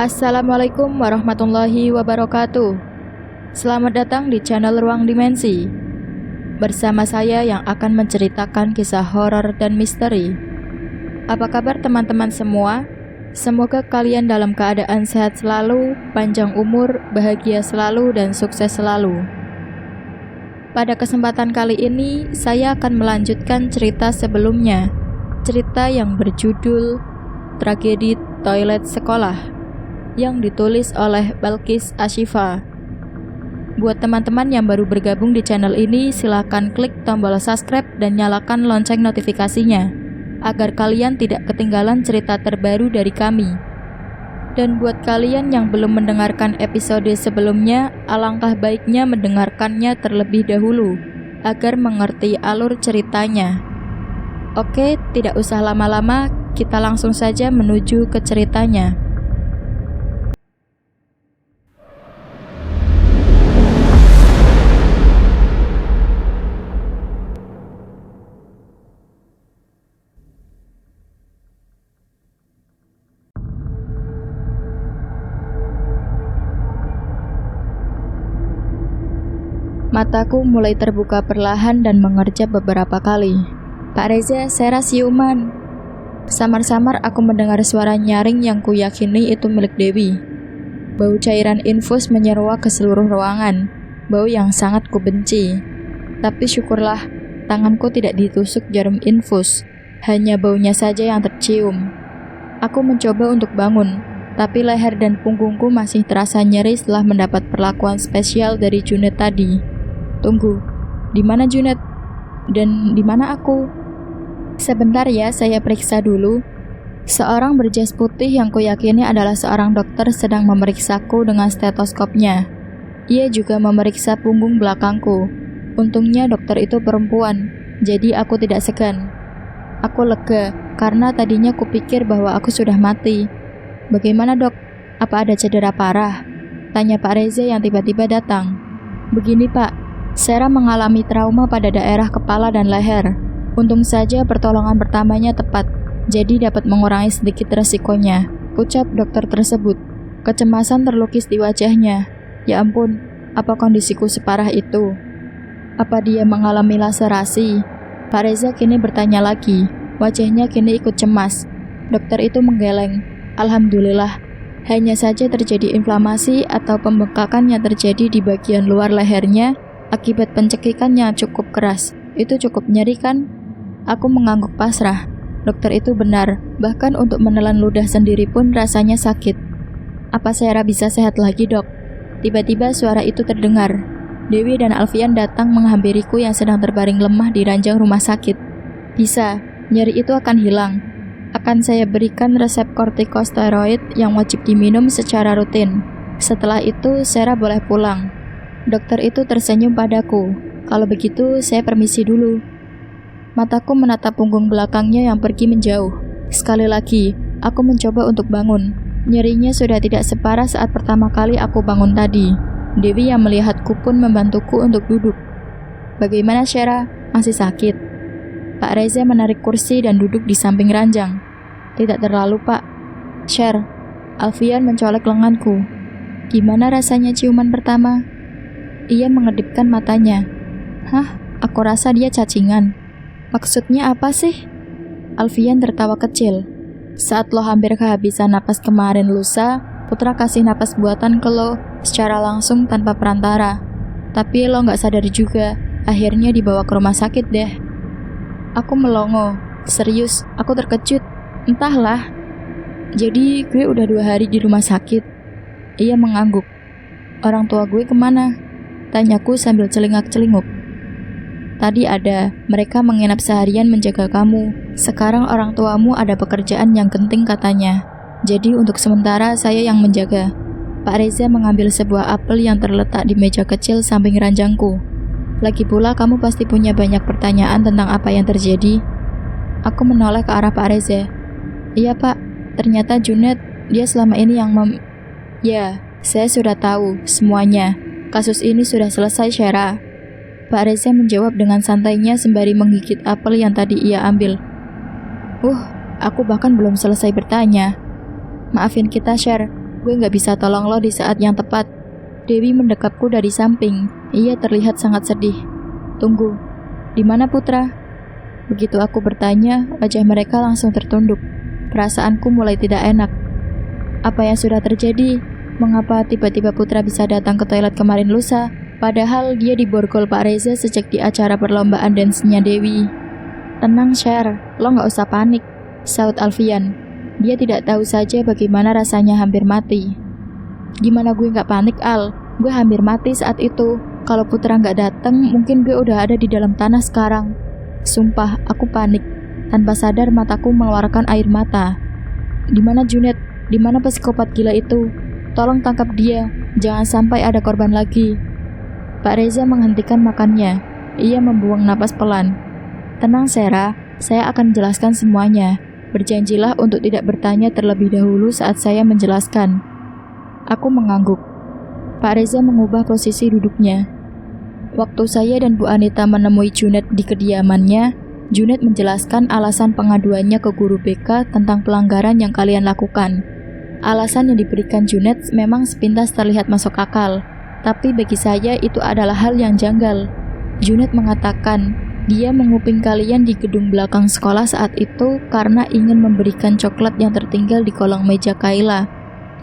Assalamualaikum warahmatullahi wabarakatuh. Selamat datang di channel Ruang Dimensi. Bersama saya yang akan menceritakan kisah horor dan misteri. Apa kabar teman-teman semua? Semoga kalian dalam keadaan sehat selalu, panjang umur, bahagia selalu, dan sukses selalu. Pada kesempatan kali ini, saya akan melanjutkan cerita sebelumnya. Cerita yang berjudul Tragedi Toilet Sekolah yang ditulis oleh Balkis Ashifa. Buat teman-teman yang baru bergabung di channel ini, silakan klik tombol subscribe dan nyalakan lonceng notifikasinya agar kalian tidak ketinggalan cerita terbaru dari kami. Dan buat kalian yang belum mendengarkan episode sebelumnya, alangkah baiknya mendengarkannya terlebih dahulu agar mengerti alur ceritanya. Oke, tidak usah lama-lama, kita langsung saja menuju ke ceritanya. Mataku mulai terbuka perlahan dan mengerjap beberapa kali. Pak Reza, saya siuman. Samar-samar aku mendengar suara nyaring yang kuyakini itu milik Dewi. Bau cairan infus menyeruak ke seluruh ruangan, bau yang sangat kubenci. Tapi syukurlah, tanganku tidak ditusuk jarum infus, hanya baunya saja yang tercium. Aku mencoba untuk bangun, tapi leher dan punggungku masih terasa nyeri setelah mendapat perlakuan spesial dari Junet tadi. Tunggu, di mana Junet? Dan di mana aku? Sebentar ya, saya periksa dulu. Seorang berjas putih yang kuyakini adalah seorang dokter sedang memeriksaku dengan stetoskopnya. Ia juga memeriksa punggung belakangku. Untungnya dokter itu perempuan, jadi aku tidak segan. Aku lega, karena tadinya kupikir bahwa aku sudah mati. Bagaimana dok? Apa ada cedera parah? Tanya Pak Reza yang tiba-tiba datang. Begini Pak, Sarah mengalami trauma pada daerah kepala dan leher. Untung saja pertolongan pertamanya tepat, jadi dapat mengurangi sedikit resikonya, ucap dokter tersebut. Kecemasan terlukis di wajahnya. Ya ampun, apa kondisiku separah itu? Apa dia mengalami laserasi? Pak Reza kini bertanya lagi. Wajahnya kini ikut cemas. Dokter itu menggeleng. Alhamdulillah, hanya saja terjadi inflamasi atau pembengkakan yang terjadi di bagian luar lehernya akibat pencekikan yang cukup keras. Itu cukup nyeri kan? Aku mengangguk pasrah. Dokter itu benar, bahkan untuk menelan ludah sendiri pun rasanya sakit. Apa Sarah bisa sehat lagi dok? Tiba-tiba suara itu terdengar. Dewi dan Alfian datang menghampiriku yang sedang terbaring lemah di ranjang rumah sakit. Bisa, nyeri itu akan hilang. Akan saya berikan resep kortikosteroid yang wajib diminum secara rutin. Setelah itu Sarah boleh pulang. Dokter itu tersenyum padaku. Kalau begitu, saya permisi dulu. Mataku menatap punggung belakangnya yang pergi menjauh. Sekali lagi, aku mencoba untuk bangun. Nyerinya sudah tidak separah saat pertama kali aku bangun tadi. Dewi yang melihatku pun membantuku untuk duduk. Bagaimana Sarah? Masih sakit? Pak Reza menarik kursi dan duduk di samping ranjang. Tidak terlalu, Pak. Sher, Alfian mencolek lenganku. Gimana rasanya ciuman pertama? Ia mengedipkan matanya. Hah, aku rasa dia cacingan. Maksudnya apa sih? Alfian tertawa kecil. Saat lo hampir kehabisan napas kemarin lusa, Putra kasih napas buatan ke lo secara langsung tanpa perantara. Tapi lo gak sadar juga, akhirnya dibawa ke rumah sakit deh. Aku melongo. Serius, aku terkejut. Entahlah. Jadi gue udah 2 hari di rumah sakit. Ia mengangguk. Orang tua gue kemana? Tanyaku sambil celingak-celinguk. Tadi ada, mereka menginap seharian menjaga kamu. Sekarang orang tuamu ada pekerjaan yang penting katanya. Jadi untuk sementara saya yang menjaga. Pak Reza mengambil sebuah apel yang terletak di meja kecil samping ranjangku. Lagi pula kamu pasti punya banyak pertanyaan tentang apa yang terjadi. Aku menoleh ke arah Pak Reza. Iya Pak, ternyata Junet, dia selama ini yang Ya, saya sudah tahu semuanya. Kasus ini sudah selesai, Sarah. Pak Reza menjawab dengan santainya sembari menggigit apel yang tadi ia ambil. Aku bahkan belum selesai bertanya. Maafin kita, Sher. gue gak bisa tolong lo di saat yang tepat. Dewi mendekapku dari samping. Ia terlihat sangat sedih. Tunggu, di mana Putra? Begitu aku bertanya, wajah mereka langsung tertunduk. Perasaanku mulai tidak enak. Apa yang sudah terjadi? Mengapa tiba-tiba Putra bisa datang ke toilet kemarin lusa? Padahal dia diborgol Pak Reza sejak di acara perlombaan dance-nya Dewi. Tenang, Sher, lo gak usah panik, saut Alfian. Dia tidak tahu saja bagaimana rasanya hampir mati. Gimana gue gak panik, Al? Gue hampir mati saat itu. Kalau Putra gak datang, mungkin gue udah ada di dalam tanah sekarang. Sumpah, aku panik. Tanpa sadar mataku mengeluarkan air mata. Di mana Junet? Di mana psikopat gila itu? Tolong tangkap dia. Jangan sampai ada korban lagi. Pak Reza menghentikan makannya. Ia membuang napas pelan. Tenang, Sera. Saya akan jelaskan semuanya. Berjanjilah untuk tidak bertanya terlebih dahulu saat saya menjelaskan. Aku mengangguk. Pak Reza mengubah posisi duduknya. Waktu saya dan Bu Anita menemui Junet di kediamannya, Junet menjelaskan alasan pengaduannya ke guru BK tentang pelanggaran yang kalian lakukan. Alasan yang diberikan Junet memang sepintas terlihat masuk akal, tapi bagi saya itu adalah hal yang janggal. Junet mengatakan dia menguping kalian di gedung belakang sekolah saat itu karena ingin memberikan coklat yang tertinggal di kolong meja Kayla.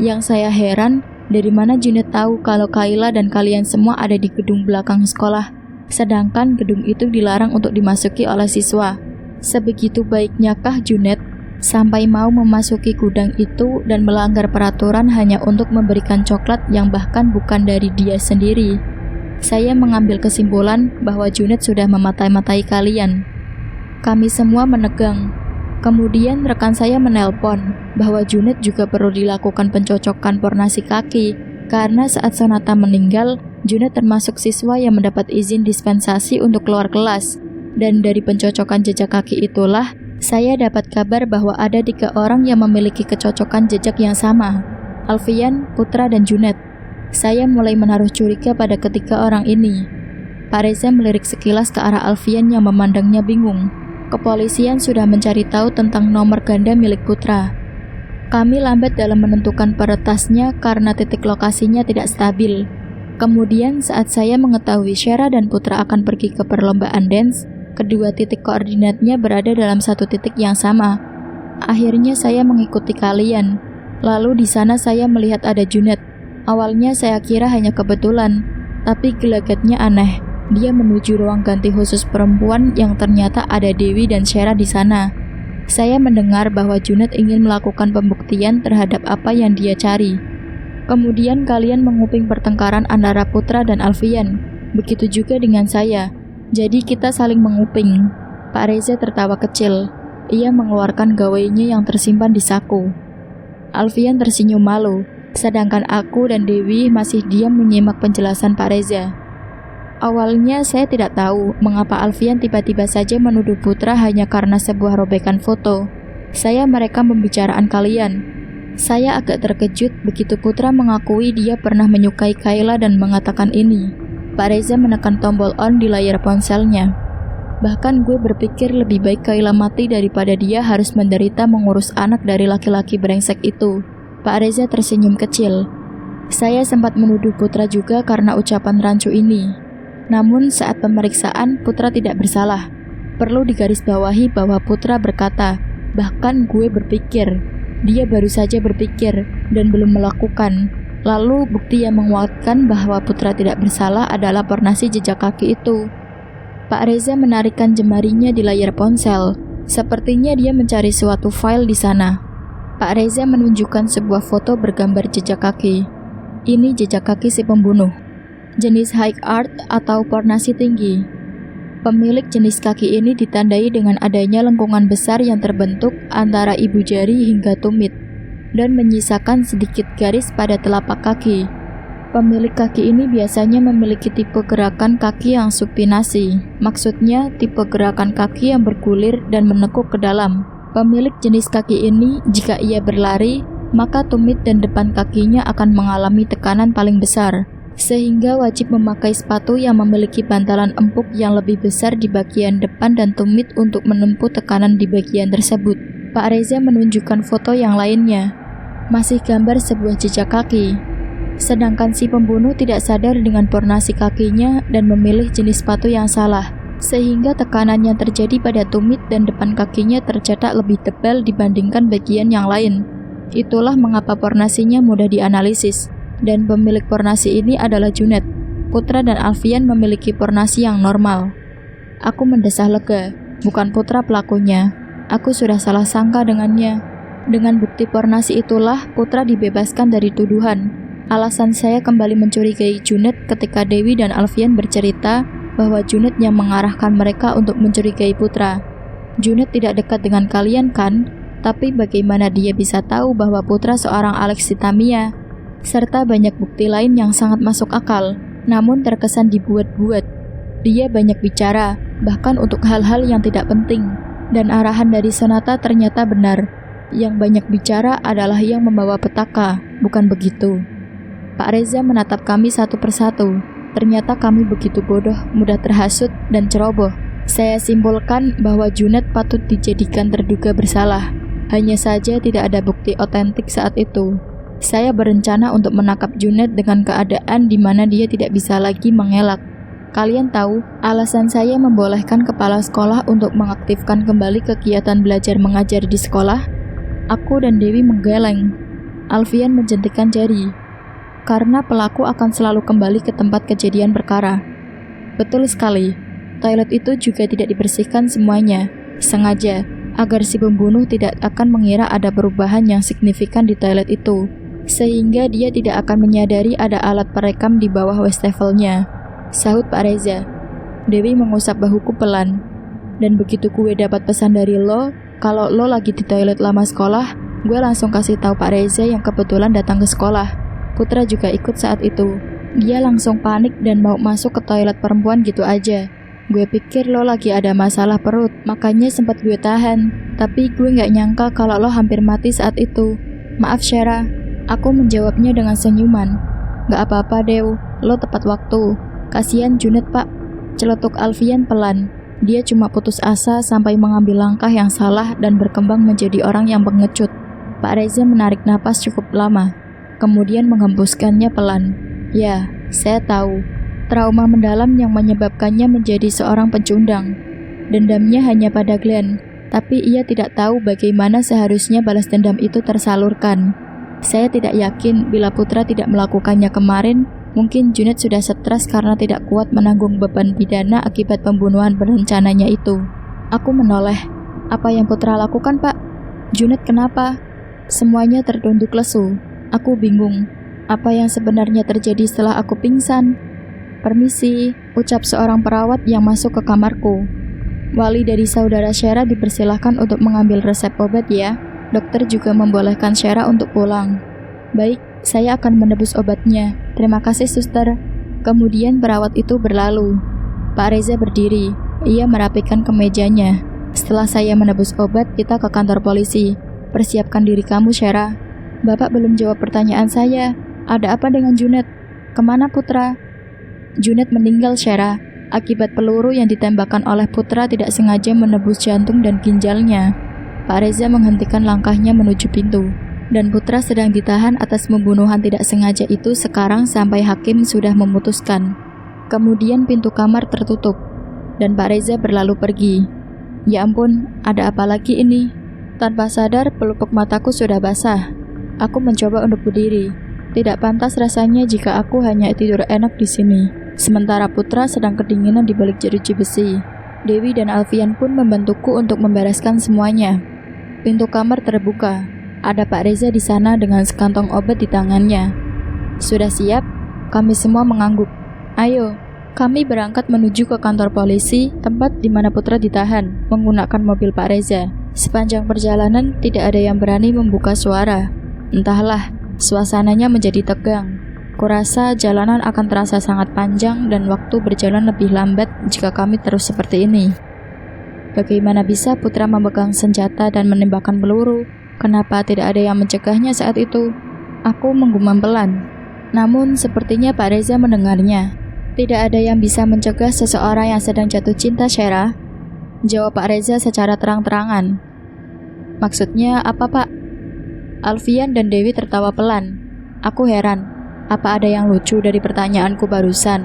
Yang saya heran, dari mana Junet tahu kalau Kayla dan kalian semua ada di gedung belakang sekolah, sedangkan gedung itu dilarang untuk dimasuki oleh siswa. Sebegitu baiknyakah Junet sampai mau memasuki gudang itu dan melanggar peraturan hanya untuk memberikan coklat yang bahkan bukan dari dia sendiri? Saya mengambil kesimpulan bahwa Junet sudah mematai-matai kalian. Kami semua menegang. Kemudian rekan saya menelpon bahwa Junet juga perlu dilakukan pencocokan pornasi kaki karena saat Sonata meninggal, Junet termasuk siswa yang mendapat izin dispensasi untuk keluar kelas. Dan dari pencocokan jejak kaki itulah, saya dapat kabar bahwa ada 3 orang yang memiliki kecocokan jejak yang sama, Alfian, Putra, dan Junet. Saya mulai menaruh curiga pada ketiga orang ini. Pak Reza melirik sekilas ke arah Alfian yang memandangnya bingung. Kepolisian sudah mencari tahu tentang nomor ganda milik Putra. Kami lambat dalam menentukan peretasnya karena titik lokasinya tidak stabil. Kemudian saat saya mengetahui Syera dan Putra akan pergi ke perlombaan dance, kedua titik koordinatnya berada dalam satu titik yang sama. Akhirnya saya mengikuti kalian. Lalu di sana saya melihat ada Junet. Awalnya saya kira hanya kebetulan, tapi gelagatnya aneh. Dia menuju ruang ganti khusus perempuan yang ternyata ada Dewi dan Syera di sana. Saya mendengar bahwa Junet ingin melakukan pembuktian terhadap apa yang dia cari. Kemudian kalian menguping pertengkaran antara Putra dan Alfian. Begitu juga dengan saya. Jadi kita saling menguping. Pak Reza tertawa kecil. Ia mengeluarkan gawainya yang tersimpan di saku. Alfian tersenyum malu. Sedangkan aku dan Dewi masih diam menyimak penjelasan Pak Reza. Awalnya saya tidak tahu mengapa Alfian tiba-tiba saja menuduh Putra hanya karena sebuah robekan foto. Saya merekam pembicaraan kalian. Saya agak terkejut begitu Putra mengakui dia pernah menyukai Kayla dan mengatakan ini. Pak Reza menekan tombol on di layar ponselnya. Bahkan gue berpikir lebih baik Kayla mati daripada dia harus menderita mengurus anak dari laki-laki brengsek itu. Pak Reza tersenyum kecil. Saya sempat menuduh Putra juga karena ucapan rancu ini. Namun saat pemeriksaan, Putra tidak bersalah. Perlu digarisbawahi bahwa Putra berkata, bahkan gue berpikir. Dia baru saja berpikir dan belum melakukan. Lalu bukti yang menguatkan bahwa Putra tidak bersalah adalah pornasi jejak kaki itu. Pak Reza menarikkan jemarinya di layar ponsel. Sepertinya dia mencari suatu file di sana. Pak Reza menunjukkan sebuah foto bergambar jejak kaki. Ini jejak kaki si pembunuh. Jenis high art atau pornasi tinggi. Pemilik jenis kaki ini ditandai dengan adanya lengkungan besar yang terbentuk antara ibu jari hingga tumit dan menyisakan sedikit garis pada telapak kaki. Pemilik kaki ini biasanya memiliki tipe gerakan kaki yang supinasi. Maksudnya tipe gerakan kaki yang bergulir dan menekuk ke dalam. Pemilik jenis kaki ini, jika ia berlari, maka tumit dan depan kakinya akan mengalami tekanan paling besar, sehingga wajib memakai sepatu yang memiliki bantalan empuk yang lebih besar di bagian depan dan tumit untuk menempuh tekanan di bagian tersebut. Pak Reza menunjukkan foto yang lainnya. Masih gambar sebuah jejak kaki. Sedangkan si pembunuh tidak sadar dengan pornasi kakinya dan memilih jenis sepatu yang salah, sehingga tekanan yang terjadi pada tumit dan depan kakinya tercetak lebih tebal dibandingkan bagian yang lain. Itulah mengapa pornasinya mudah dianalisis, dan pemilik pornasi ini adalah Junet. Putra dan Alfian memiliki pornasi yang normal. Aku mendesah lega, bukan Putra pelakunya. Aku sudah salah sangka dengannya. Dengan bukti pornasi itulah Putra dibebaskan dari tuduhan. Alasan saya kembali mencurigai Junet ketika Dewi dan Alfian bercerita bahwa Junet yang mengarahkan mereka untuk mencurigai Putra. Junet tidak dekat dengan kalian kan? Tapi bagaimana dia bisa tahu bahwa Putra seorang Alexi Tamiya? Serta banyak bukti lain yang sangat masuk akal, namun terkesan dibuat-buat. Dia banyak bicara, bahkan untuk hal-hal yang tidak penting. Dan arahan dari Sonata ternyata benar. Yang banyak bicara adalah yang membawa petaka, bukan begitu? Pak Reza menatap kami satu persatu. Ternyata kami begitu bodoh, mudah terhasut, dan ceroboh. Saya simpulkan bahwa Junet patut dijadikan terduga bersalah. Hanya saja tidak ada bukti otentik saat itu. Saya berencana untuk menangkap Junet dengan keadaan di mana dia tidak bisa lagi mengelak. Kalian tahu, alasan saya membolehkan kepala sekolah untuk mengaktifkan kembali kegiatan belajar mengajar di sekolah? Aku dan Dewi menggeleng. Alfian menjentikkan jari. Karena pelaku akan selalu kembali ke tempat kejadian perkara. Betul sekali. Toilet itu juga tidak dibersihkan semuanya, sengaja, agar si pembunuh tidak akan mengira ada perubahan yang signifikan di toilet itu. Sehingga dia tidak akan menyadari ada alat perekam di bawah wastafelnya, sahut Pak Reza. Dewi mengusap bahuku pelan. Dan begitu gue dapat pesan dari lo, kalau lo lagi di toilet lama sekolah, gue langsung kasih tahu Pak Reza yang kebetulan datang ke sekolah. Putra juga ikut saat itu. Dia langsung panik dan mau masuk ke toilet perempuan gitu aja. Gue pikir lo lagi ada masalah perut, makanya sempat gue tahan. Tapi gue gak nyangka kalau lo hampir mati saat itu. Maaf Syara. Aku menjawabnya dengan senyuman. Gak apa-apa Dew, lo tepat waktu. Kasian Junet pak. Celetuk Alfian pelan. Dia cuma putus asa sampai mengambil langkah yang salah dan berkembang menjadi orang yang pengecut. Pak Reza menarik napas cukup lama, kemudian menghembuskannya pelan. Ya, saya tahu. Trauma mendalam yang menyebabkannya menjadi seorang pecundang. Dendamnya hanya pada Glenn, tapi ia tidak tahu bagaimana seharusnya balas dendam itu tersalurkan. Saya tidak yakin bila Putra tidak melakukannya kemarin, mungkin Junet sudah stres karena tidak kuat menanggung beban pidana akibat pembunuhan berencananya itu. Aku menoleh. Apa yang Putra lakukan, Pak? Junet kenapa? Semuanya tertunduk lesu. Aku bingung. Apa yang sebenarnya terjadi setelah aku pingsan? Permisi, ucap seorang perawat yang masuk ke kamarku. Wali dari saudara Syara dipersilahkan untuk mengambil resep obat ya. Dokter juga membolehkan Syara untuk pulang. Baik, saya akan menebus obatnya. Terima kasih suster. Kemudian perawat itu berlalu. Pak Reza berdiri. Ia merapikan kemejanya. Setelah saya menebus obat, kita ke kantor polisi. Persiapkan diri kamu Syara. Bapak belum jawab pertanyaan saya. Ada apa dengan Junet? Kemana Putra? Junet meninggal Syara. Akibat peluru yang ditembakkan oleh Putra tidak sengaja menembus jantung dan ginjalnya. Pak Reza menghentikan langkahnya menuju pintu. Dan Putra sedang ditahan atas pembunuhan tidak sengaja itu sekarang sampai hakim sudah memutuskan. Kemudian pintu kamar tertutup. Dan Pak Reza berlalu pergi. Ya ampun, ada apa lagi ini? Tanpa sadar pelupuk mataku sudah basah. Aku mencoba untuk berdiri. Tidak pantas rasanya jika aku hanya tidur enak di sini. Sementara Putra sedang kedinginan di balik jeruji besi. Dewi dan Alfian pun membantuku untuk membereskan semuanya. Pintu kamar terbuka. Ada Pak Reza di sana dengan sekantong obat di tangannya. Sudah siap? Kami semua mengangguk. Ayo, kami berangkat menuju ke kantor polisi, tempat di mana Putra ditahan, menggunakan mobil Pak Reza. Sepanjang perjalanan tidak ada yang berani membuka suara. Entahlah, suasananya menjadi tegang. Kurasa jalanan akan terasa sangat panjang dan waktu berjalan lebih lambat jika kami terus seperti ini. Bagaimana bisa Putra memegang senjata dan menembakkan peluru? Kenapa tidak ada yang mencegahnya saat itu? Aku menggumam pelan. Namun sepertinya Pak Reza mendengarnya. Tidak ada yang bisa mencegah seseorang yang sedang jatuh cinta, Syara. Jawab Pak Reza secara terang-terangan. Maksudnya apa, Pak? Alfian dan Dewi tertawa pelan. Aku heran, apa ada yang lucu dari pertanyaanku barusan?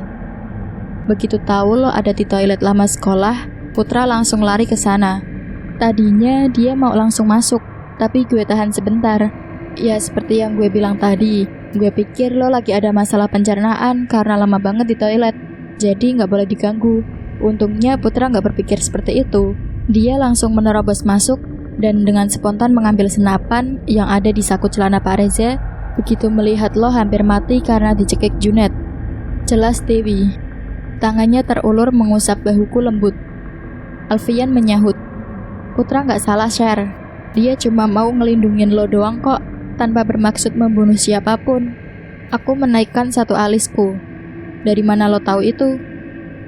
Begitu tahu lo ada di toilet lama sekolah, Putra langsung lari ke sana. Tadinya dia mau langsung masuk, tapi gue tahan sebentar. Ya seperti yang gue bilang tadi, gue pikir lo lagi ada masalah pencernaan karena lama banget di toilet, jadi gak boleh diganggu. Untungnya Putra gak berpikir seperti itu. Dia langsung menerobos masuk dan dengan spontan mengambil senapan yang ada di saku celana Pak Reza begitu melihat lo hampir mati karena dicekik Junet. Jelas Dewi. Tangannya terulur mengusap bahuku lembut. Alfian menyahut, Putra gak salah share. Dia cuma mau ngelindungin lo doang kok, tanpa bermaksud membunuh siapapun. Aku menaikkan satu alisku. Dari mana lo tahu itu?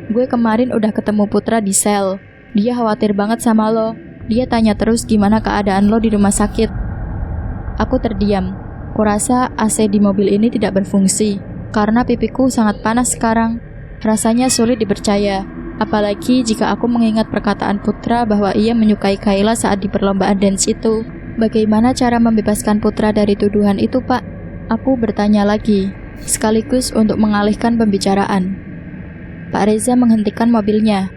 Gue kemarin udah ketemu Putra di sel. Dia khawatir banget sama lo. Dia tanya terus gimana keadaan lo di rumah sakit. Aku terdiam. Kurasa AC di mobil ini tidak berfungsi, karena pipiku sangat panas sekarang. Rasanya sulit dipercaya, apalagi jika aku mengingat perkataan Putra bahwa ia menyukai Kayla saat di perlombaan dance itu. Bagaimana cara membebaskan Putra dari tuduhan itu, Pak? Aku bertanya lagi, sekaligus untuk mengalihkan pembicaraan. Pak Reza menghentikan mobilnya.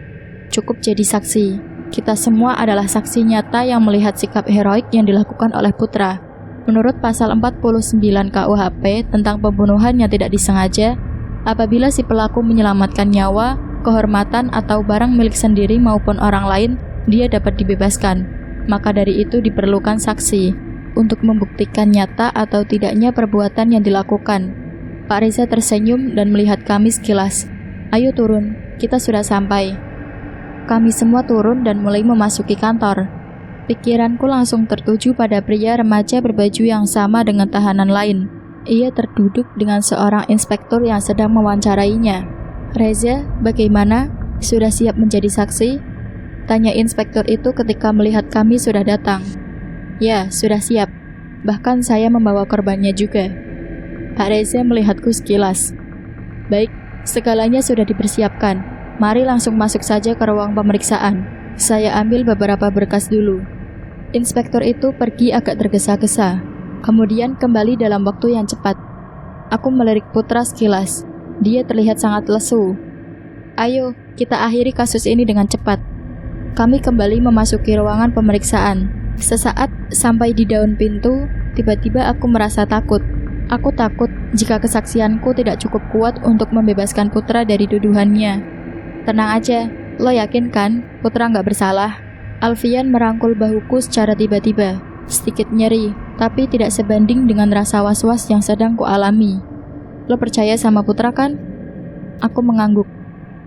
Cukup jadi saksi. Kita semua adalah saksi nyata yang melihat sikap heroik yang dilakukan oleh Putra. Menurut pasal 49 KUHP tentang pembunuhan yang tidak disengaja, apabila si pelaku menyelamatkan nyawa, kehormatan atau barang milik sendiri maupun orang lain, dia dapat dibebaskan. Maka dari itu diperlukan saksi untuk membuktikan nyata atau tidaknya perbuatan yang dilakukan. Pak Reza tersenyum dan melihat kami sekilas. Ayo turun, kita sudah sampai. Kami semua turun dan mulai memasuki kantor. Pikiranku langsung tertuju pada pria remaja berbaju yang sama dengan tahanan lain. Ia terduduk dengan seorang inspektur yang sedang mewawancarainya. Reza, bagaimana? Sudah siap menjadi saksi? Tanya inspektur itu ketika melihat kami sudah datang. Ya, sudah siap. Bahkan saya membawa korbannya juga. Pak Reza melihatku sekilas. Baik, segalanya sudah dipersiapkan. Mari langsung masuk saja ke ruang pemeriksaan. Saya ambil beberapa berkas dulu. Inspektur itu pergi agak tergesa-gesa, kemudian kembali dalam waktu yang cepat. Aku melirik Putra sekilas. Dia terlihat sangat lesu. Ayo, kita akhiri kasus ini dengan cepat. Kami kembali memasuki ruangan pemeriksaan. Sesaat sampai di daun pintu, tiba-tiba aku merasa takut. Aku takut jika kesaksianku tidak cukup kuat untuk membebaskan Putra dari tuduhannya. Tenang aja, lo yakin kan Putra nggak bersalah? Alfian merangkul bahuku secara tiba-tiba. Sedikit nyeri, tapi tidak sebanding dengan rasa was-was yang sedang kualami. Lo percaya sama Putra kan? Aku mengangguk.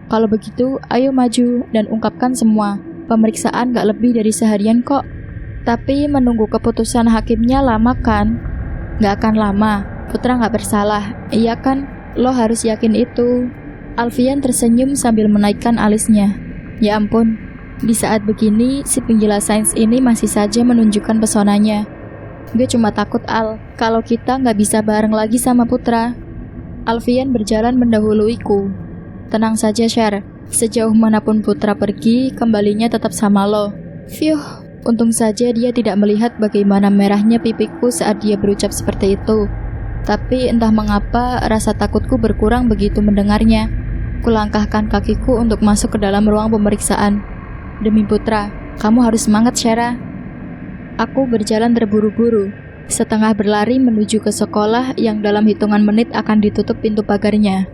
Kalau begitu, ayo maju dan ungkapkan semua. Pemeriksaan gak lebih dari seharian kok. Tapi menunggu keputusan hakimnya lama kan? Gak akan lama. Putra gak bersalah, iya kan? Lo harus yakin itu. Alfian tersenyum sambil menaikkan alisnya. Ya ampun, di saat begini, si penjelas sains ini masih saja menunjukkan pesonanya. Gue cuma takut Al, kalau kita gak bisa bareng lagi sama Putra. Alfian berjalan mendahuluiku. Tenang saja Sher, sejauh manapun Putra pergi, kembalinya tetap sama lo. Phew, untung saja dia tidak melihat bagaimana merahnya pipiku saat dia berucap seperti itu. Tapi entah mengapa rasa takutku berkurang begitu mendengarnya. Kulangkahkan kakiku untuk masuk ke dalam ruang pemeriksaan. Demi Putra, kamu harus semangat Syara. Aku berjalan terburu-buru, setengah berlari menuju ke sekolah yang dalam hitungan menit akan ditutup pintu pagarnya.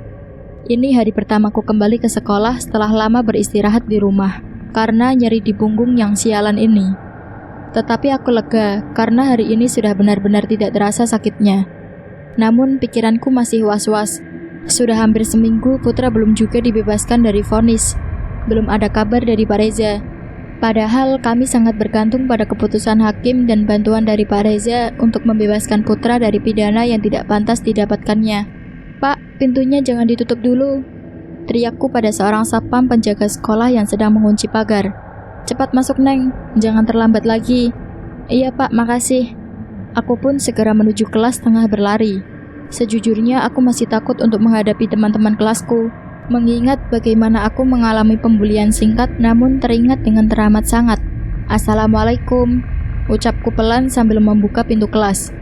Ini hari pertamaku kembali ke sekolah setelah lama beristirahat di rumah, karena nyeri di punggung yang sialan ini. Tetapi aku lega, karena hari ini sudah benar-benar tidak terasa sakitnya. Namun pikiranku masih was-was. Sudah hampir seminggu Putra belum juga dibebaskan dari vonis. Belum ada kabar dari Pak Reza. Padahal kami sangat bergantung pada keputusan hakim dan bantuan dari Pak Reza untuk membebaskan Putra dari pidana yang tidak pantas didapatkannya. Pak, pintunya jangan ditutup dulu. Teriakku pada seorang satpam penjaga sekolah yang sedang mengunci pagar. Cepat masuk Neng, jangan terlambat lagi. Iya Pak, makasih. Aku pun segera menuju kelas tengah berlari. Sejujurnya aku masih takut untuk menghadapi teman-teman kelasku, mengingat bagaimana aku mengalami pembulian singkat namun teringat dengan teramat sangat. Assalamualaikum, ucapku pelan sambil membuka pintu kelas.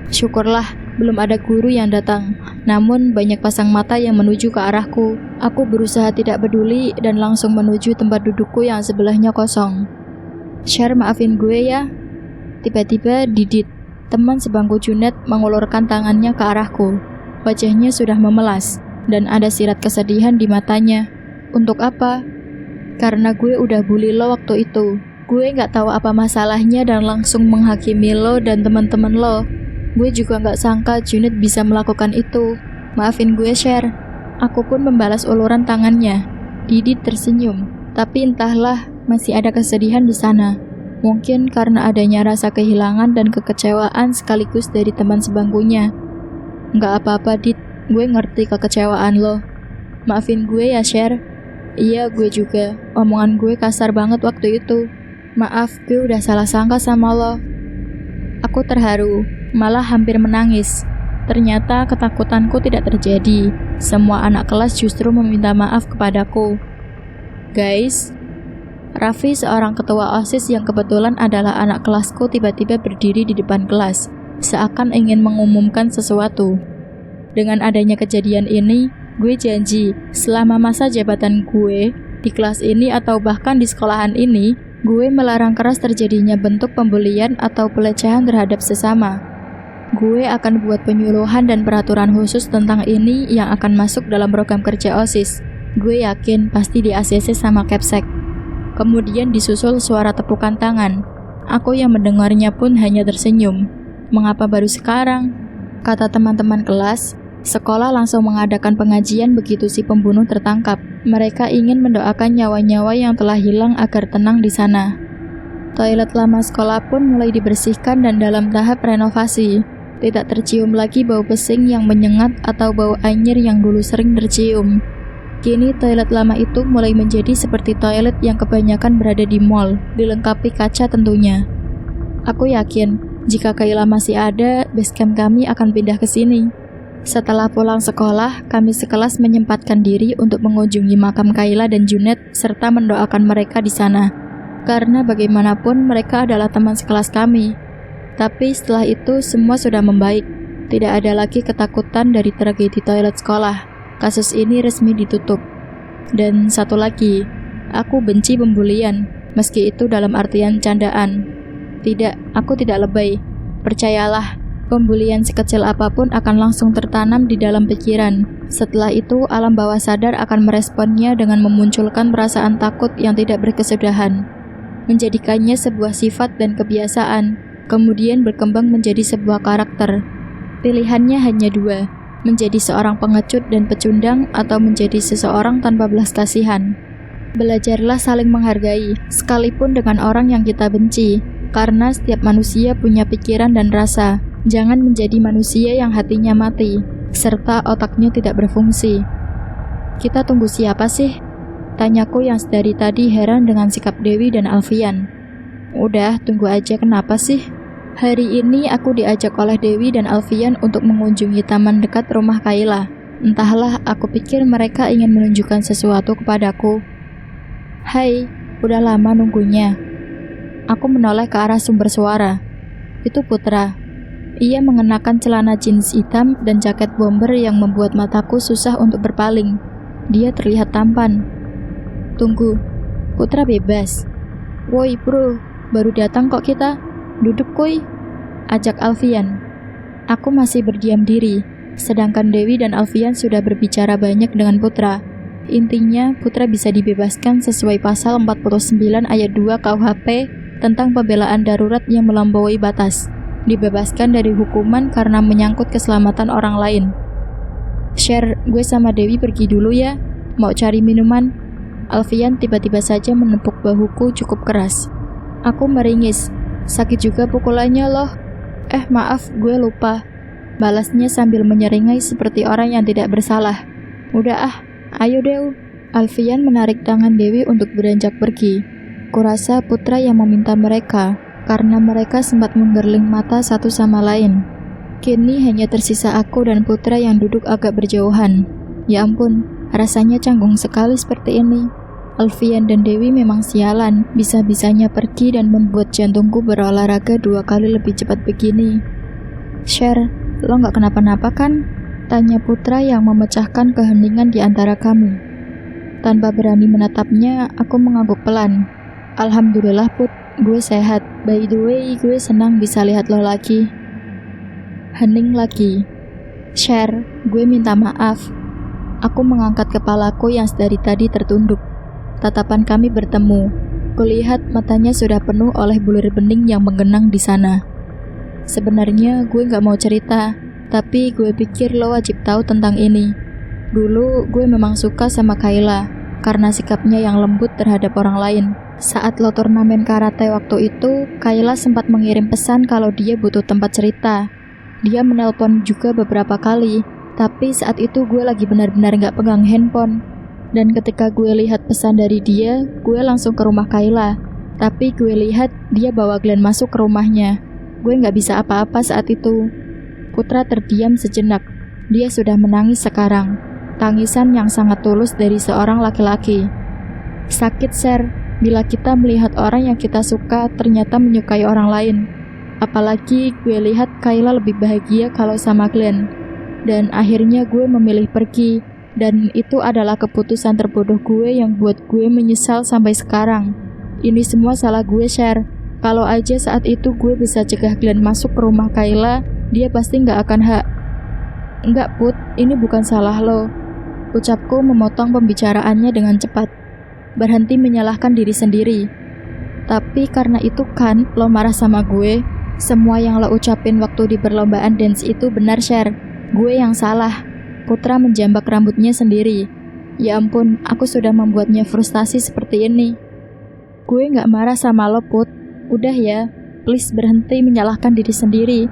Syukurlah, belum ada guru yang datang. Namun banyak pasang mata yang menuju ke arahku. Aku berusaha tidak peduli dan langsung menuju tempat dudukku yang sebelahnya kosong. Share, maafin gue ya. Tiba-tiba Didit, teman sebangku Junet, mengulurkan tangannya ke arahku. Wajahnya sudah memelas dan ada sirat kesedihan di matanya. Untuk apa? Karena gue udah bully lo waktu itu. Gue gak tahu apa masalahnya dan langsung menghakimi lo dan teman-teman lo. Gue juga gak sangka Junet bisa melakukan itu. Maafin gue, Share. Aku pun membalas uluran tangannya. Didit tersenyum, tapi entahlah masih ada kesedihan di sana. Mungkin karena adanya rasa kehilangan dan kekecewaan sekaligus dari teman sebangkunya. Gak apa-apa, Dit. Gue ngerti kekecewaan lo. Maafin gue ya, Share. Iya, gue juga. Omongan gue kasar banget waktu itu. Maaf, gue udah salah sangka sama lo. Aku terharu, malah hampir menangis. Ternyata ketakutanku tidak terjadi. Semua anak kelas justru meminta maaf kepadaku. Guys, Raffi, seorang ketua OSIS yang kebetulan adalah anak kelasku, tiba-tiba berdiri di depan kelas, seakan ingin mengumumkan sesuatu. Dengan adanya kejadian ini, gue janji, selama masa jabatan gue, di kelas ini atau bahkan di sekolahan ini, gue melarang keras terjadinya bentuk pembulian atau pelecehan terhadap sesama. Gue akan buat penyuluhan dan peraturan khusus tentang ini yang akan masuk dalam program kerja OSIS. Gue yakin pasti di ACC sama Kepsek. Kemudian disusul suara tepukan tangan. Aku yang mendengarnya pun hanya tersenyum. Mengapa baru sekarang? Kata teman-teman kelas, sekolah langsung mengadakan pengajian begitu si pembunuh tertangkap. Mereka ingin mendoakan nyawa-nyawa yang telah hilang agar tenang di sana. Toilet lama sekolah pun mulai dibersihkan dan dalam tahap renovasi. Tidak tercium lagi bau pesing yang menyengat atau bau anyir yang dulu sering tercium. Kini toilet lama itu mulai menjadi seperti toilet yang kebanyakan berada di mall, dilengkapi kaca tentunya. Aku yakin, jika Kayla masih ada, basecamp kami akan pindah ke sini. Setelah pulang sekolah, kami sekelas menyempatkan diri untuk mengunjungi makam Kayla dan Junet serta mendoakan mereka di sana. Karena bagaimanapun mereka adalah teman sekelas kami. Tapi setelah itu semua sudah membaik. Tidak ada lagi ketakutan dari tragedi toilet sekolah. Kasus ini resmi ditutup. Dan satu lagi, aku benci pembulian, meski itu dalam artian candaan. Tidak, aku tidak lebay. Percayalah, pembulian sekecil apapun akan langsung tertanam di dalam pikiran. Setelah itu, alam bawah sadar akan meresponnya dengan memunculkan perasaan takut yang tidak berkesudahan, menjadikannya sebuah sifat dan kebiasaan, kemudian berkembang menjadi sebuah karakter. Pilihannya hanya dua, menjadi seorang pengecut dan pecundang atau menjadi seseorang tanpa belas kasihan. Belajarlah saling menghargai, sekalipun dengan orang yang kita benci, karena setiap manusia punya pikiran dan rasa. Jangan menjadi manusia yang hatinya mati, serta otaknya tidak berfungsi. Kita tunggu siapa sih? Tanyaku yang sedari tadi heran dengan sikap Dewi dan Alfian. Udah, tunggu aja, kenapa sih? Hari ini aku diajak oleh Dewi dan Alfian untuk mengunjungi taman dekat rumah Kayla. Entahlah, aku pikir mereka ingin menunjukkan sesuatu kepadaku. Hai, udah lama nunggunya. Aku menoleh ke arah sumber suara. Itu Putra. Ia mengenakan celana jeans hitam dan jaket bomber yang membuat mataku susah untuk berpaling. Dia terlihat tampan. Tunggu, Putra bebas. Woi bro, baru datang kok kita. Duduk kuy, ajak Alfian. Aku masih berdiam diri, sedangkan Dewi dan Alfian sudah berbicara banyak dengan Putra. Intinya, Putra bisa dibebaskan sesuai pasal 49 ayat 2 KUHP tentang pembelaan darurat yang melampaui batas. Dibebaskan dari hukuman karena menyangkut keselamatan orang lain. Share, gue sama Dewi pergi dulu ya, mau cari minuman. Alfian tiba-tiba saja menepuk bahuku cukup keras. Aku meringis. Sakit juga pukulannya loh. Maaf, gue lupa. Balasnya sambil menyeringai seperti orang yang tidak bersalah. Udah ayo Dew. Alfian menarik tangan Dewi untuk beranjak pergi. Kurasa Putra yang meminta mereka, karena mereka sempat menggerling mata satu sama lain. Kini hanya tersisa aku dan Putra yang duduk agak berjauhan. Ya ampun, rasanya canggung sekali seperti ini. Alfian dan Dewi memang sialan, bisa-bisanya pergi dan membuat jantungku berolahraga 2 kali lebih cepat begini. Share, lo gak kenapa-napa kan? Tanya Putra yang memecahkan keheningan di antara kami. Tanpa berani menatapnya, aku mengangguk pelan. Alhamdulillah Put, gue sehat. By the way, gue senang bisa lihat lo lagi. Hening lagi. Share, gue minta maaf. Aku mengangkat kepalaku yang dari tadi tertunduk. Tatapan kami bertemu. Kulihat matanya sudah penuh oleh bulir bening yang menggenang di sana. Sebenarnya gue gak mau cerita, tapi gue pikir lo wajib tahu tentang ini. Dulu gue memang suka sama Kayla, karena sikapnya yang lembut terhadap orang lain. Saat lo turnamen karate waktu itu, Kayla sempat mengirim pesan kalau dia butuh tempat cerita. Dia menelpon juga beberapa kali, tapi saat itu gue lagi benar-benar gak pegang handphone. Dan ketika gue lihat pesan dari dia, gue langsung ke rumah Kayla. Tapi gue lihat dia bawa Glenn masuk ke rumahnya. Gue gak bisa apa-apa saat itu. Putra terdiam sejenak. Dia sudah menangis sekarang. Tangisan yang sangat tulus dari seorang laki-laki. Sakit, Sir, bila kita melihat orang yang kita suka ternyata menyukai orang lain. Apalagi gue lihat Kayla lebih bahagia kalau sama Glenn. Dan akhirnya gue memilih pergi. Dan itu adalah keputusan terbodoh gue yang buat gue menyesal sampai sekarang. Ini semua salah gue, Sir. Kalau aja saat itu gue bisa cegah Glenn masuk ke rumah Kayla, dia pasti gak akan Enggak Put, ini bukan salah lo. Ucapku memotong pembicaraannya dengan cepat. Berhenti menyalahkan diri sendiri. Tapi karena itu kan lo marah sama gue. Semua yang lo ucapin waktu di perlombaan dance itu benar, Sher. Gue yang salah. Putra menjambak rambutnya sendiri. Ya ampun, aku sudah membuatnya frustasi seperti ini. Gue gak marah sama lo, Put. Udah ya, please berhenti menyalahkan diri sendiri.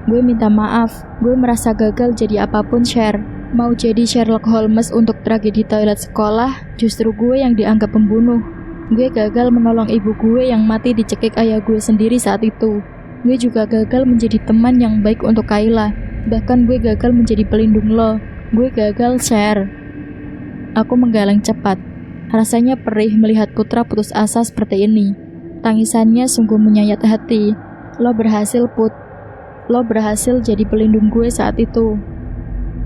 Gue minta maaf, gue merasa gagal jadi apapun, Sher. Mau jadi Sherlock Holmes untuk tragedi toilet sekolah, justru gue yang dianggap pembunuh. Gue gagal menolong ibu gue yang mati dicekik ayah gue sendiri saat itu. Gue juga gagal menjadi teman yang baik untuk Kayla. Bahkan gue gagal menjadi pelindung lo. Gue gagal, Sher. Aku menggeleng cepat. Rasanya perih melihat Putra putus asa seperti ini. Tangisannya sungguh menyayat hati. Lo berhasil, Put. Lo berhasil jadi pelindung gue saat itu.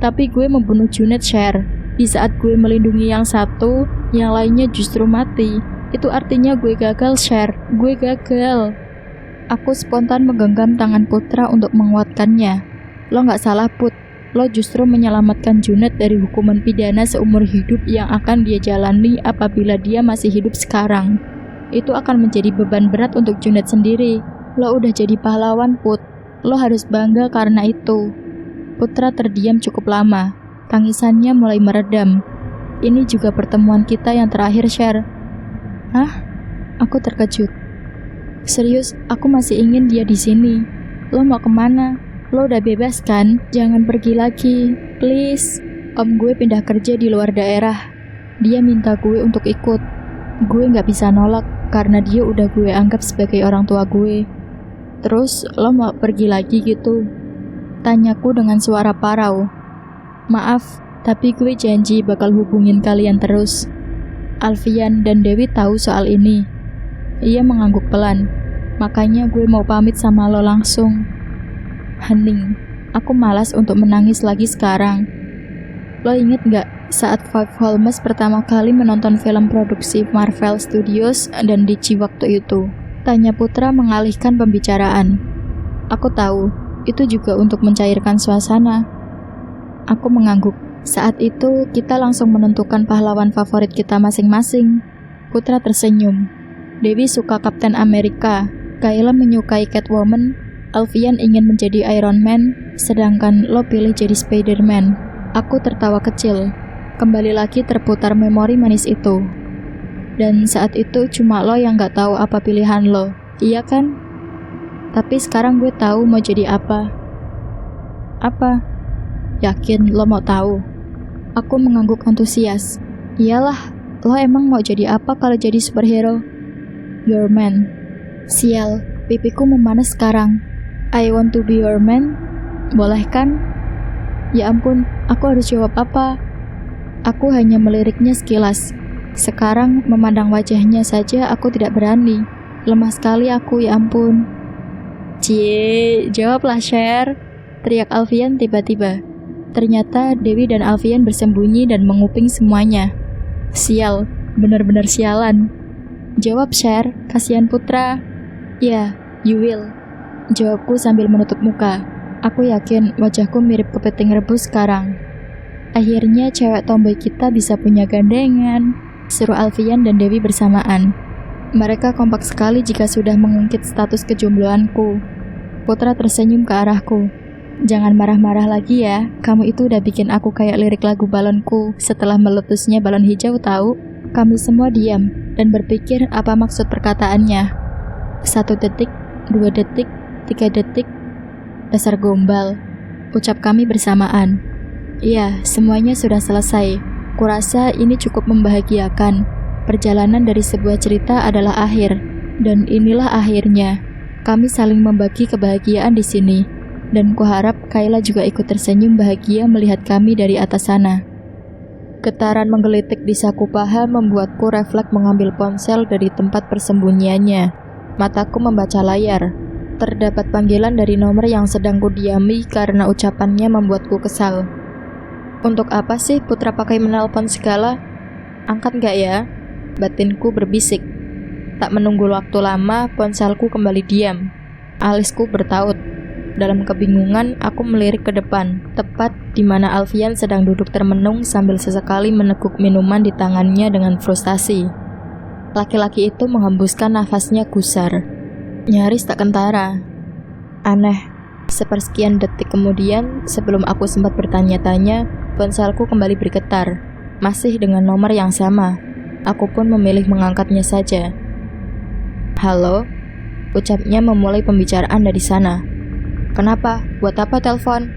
Tapi gue membunuh Junet, Sher. Di saat gue melindungi yang satu, yang lainnya justru mati. Itu artinya gue gagal, Sher. Gue gagal. Aku spontan menggenggam tangan Putra untuk menguatkannya. Lo gak salah, Put. Lo justru menyelamatkan Junet dari hukuman pidana seumur hidup yang akan dia jalani apabila dia masih hidup sekarang. Itu akan menjadi beban berat untuk Junet sendiri. Lo udah jadi pahlawan, Put. Lo harus bangga karena itu. Putra terdiam cukup lama. Tangisannya mulai meredam. Ini juga pertemuan kita yang terakhir, Sher. Hah? Aku terkejut. Serius, aku masih ingin dia di sini. Lo mau kemana? Lo udah bebas kan? Jangan pergi lagi, please. Om gue pindah kerja di luar daerah. Dia minta gue untuk ikut. Gue gak bisa nolak karena dia udah gue anggap sebagai orang tua gue. Terus lo mau pergi lagi gitu? Tanyaku dengan suara parau. Maaf, tapi gue janji bakal hubungin kalian terus. Alfian dan Dewi tahu soal ini. Ia mengangguk pelan. Makanya gue mau pamit sama lo langsung. Hening. Aku malas untuk menangis lagi sekarang. Lo inget gak saat Five Holmes pertama kali menonton film produksi Marvel Studios dan DC waktu itu? Tanya Putra mengalihkan pembicaraan. Aku tahu, itu juga untuk mencairkan suasana. Aku mengangguk. Saat itu kita langsung menentukan pahlawan favorit kita masing-masing. Putra tersenyum. Dewi suka Kapten Amerika, Kayla menyukai Catwoman, Alfian ingin menjadi Iron Man, sedangkan lo pilih jadi Spider-Man. Aku tertawa kecil. Kembali lagi terputar memori manis itu. Dan saat itu cuma lo yang gak tahu apa pilihan lo, iya kan? Tapi sekarang gue tahu mau jadi apa. Apa? Yakin lo mau tahu? Aku mengangguk antusias. Iyalah, lo emang mau jadi apa kalau jadi superhero? Your man. Sial, pipiku memanas sekarang. I want to be your man. Boleh kan? Ya ampun, aku harus jawab apa? Aku hanya meliriknya sekilas. Sekarang memandang wajahnya saja aku tidak berani. Lemah sekali aku, ya ampun. Cie, jawablah, Sher. teriak Alfian tiba-tiba. Ternyata Dewi dan Alfian bersembunyi dan menguping semuanya. Sial, benar-benar sialan. Jawab Cher, kasihan Putra. Ya, you will. Jawabku sambil menutup muka. Aku yakin wajahku mirip kepiting rebus sekarang. Akhirnya cewek tomboy kita bisa punya gandengan, seru Alfian dan Dewi bersamaan. Mereka kompak sekali jika sudah mengungkit status kejombloanku. Putra tersenyum ke arahku. Jangan marah-marah lagi ya, kamu itu udah bikin aku kayak lirik lagu balonku setelah meletusnya balon hijau tahu. Kami semua diam dan berpikir apa maksud perkataannya. 1 detik, 2 detik, 3 detik. Dasar gombal, ucap kami bersamaan. Iya, semuanya sudah selesai. Kurasa ini cukup membahagiakan. Perjalanan dari sebuah cerita adalah akhir, dan inilah akhirnya. Kami saling membagi kebahagiaan di sini, dan kuharap Kayla juga ikut tersenyum bahagia melihat kami dari atas sana. Getaran menggelitik di saku paha membuatku refleks mengambil ponsel dari tempat persembunyiannya. Mataku membaca layar. Terdapat panggilan dari nomor yang sedang kudiami karena ucapannya membuatku kesal. Untuk apa sih Putra pakai menelpon segala? Angkat gak ya? Batinku berbisik. Tak menunggu waktu lama, ponselku kembali diam. Alisku bertaut. Dalam kebingungan, aku melirik ke depan, tepat di mana Alfian sedang duduk termenung sambil sesekali meneguk minuman di tangannya dengan frustasi. Laki-laki itu menghembuskan nafasnya gusar, nyaris tak kentara. Aneh. Sepersekian detik kemudian, sebelum aku sempat bertanya-tanya, ponselku kembali bergetar, masih dengan nomor yang sama. Aku pun memilih mengangkatnya saja. Halo? Ucapnya memulai pembicaraan dari sana. Kenapa? Buat apa telepon?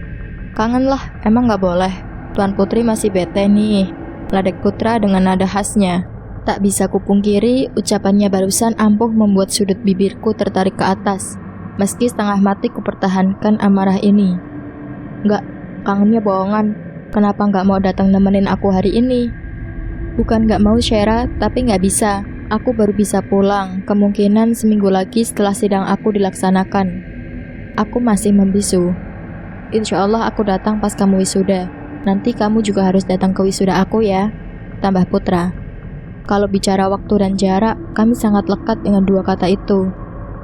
Kangen lah, emang gak boleh. Tuan Putri masih bete nih. Ladek Putra dengan nada khasnya. Tak bisa kupungkiri, ucapannya barusan ampuh membuat sudut bibirku tertarik ke atas. Meski setengah mati kupertahankan amarah ini. Enggak, kangennya bohongan. Kenapa gak mau datang nemenin aku hari ini? Bukan gak mau Shera, tapi gak bisa. Aku baru bisa pulang, kemungkinan seminggu lagi setelah sidang aku dilaksanakan. Aku masih membisu. Insya Allah aku datang pas kamu wisuda. Nanti kamu juga harus datang ke wisuda aku ya, tambah Putra. Kalau bicara waktu dan jarak, kami sangat lekat dengan dua kata itu.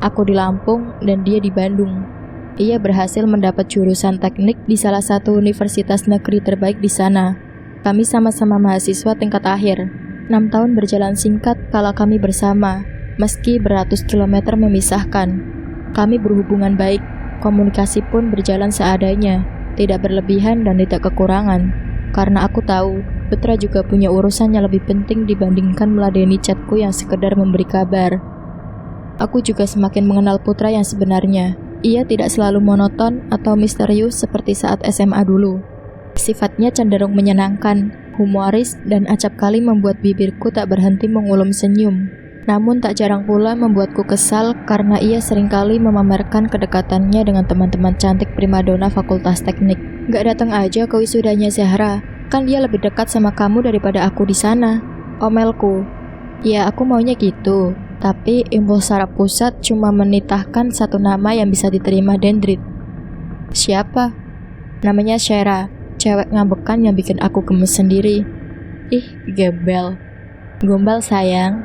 Aku di Lampung dan dia di Bandung. Ia berhasil mendapat jurusan teknik di salah satu universitas negeri terbaik di sana. Kami sama-sama mahasiswa tingkat akhir. 6 tahun berjalan singkat kala kami bersama, meski beratus kilometer memisahkan. Kami berhubungan baik, komunikasi pun berjalan seadanya, tidak berlebihan dan tidak kekurangan. Karena aku tahu, Putra juga punya urusan yang lebih penting dibandingkan meladeni chatku yang sekedar memberi kabar. Aku juga semakin mengenal Putra yang sebenarnya. Ia tidak selalu monoton atau misterius seperti saat SMA dulu. Sifatnya cenderung menyenangkan, humoris, dan acap kali membuat bibirku tak berhenti mengulum senyum. Namun tak jarang pula membuatku kesal karena ia seringkali memamerkan kedekatannya dengan teman-teman cantik primadona Fakultas Teknik. Gak datang aja ke wisudanya Zahra, kan dia lebih dekat sama kamu daripada aku di sana. Omelku. Ya aku maunya gitu, tapi impuls saraf pusat cuma menitahkan satu nama yang bisa diterima Dendrit. Siapa? Namanya Shera. Cewek ngambekan yang bikin aku gemes sendiri. Ih, gebel. Gombal sayang,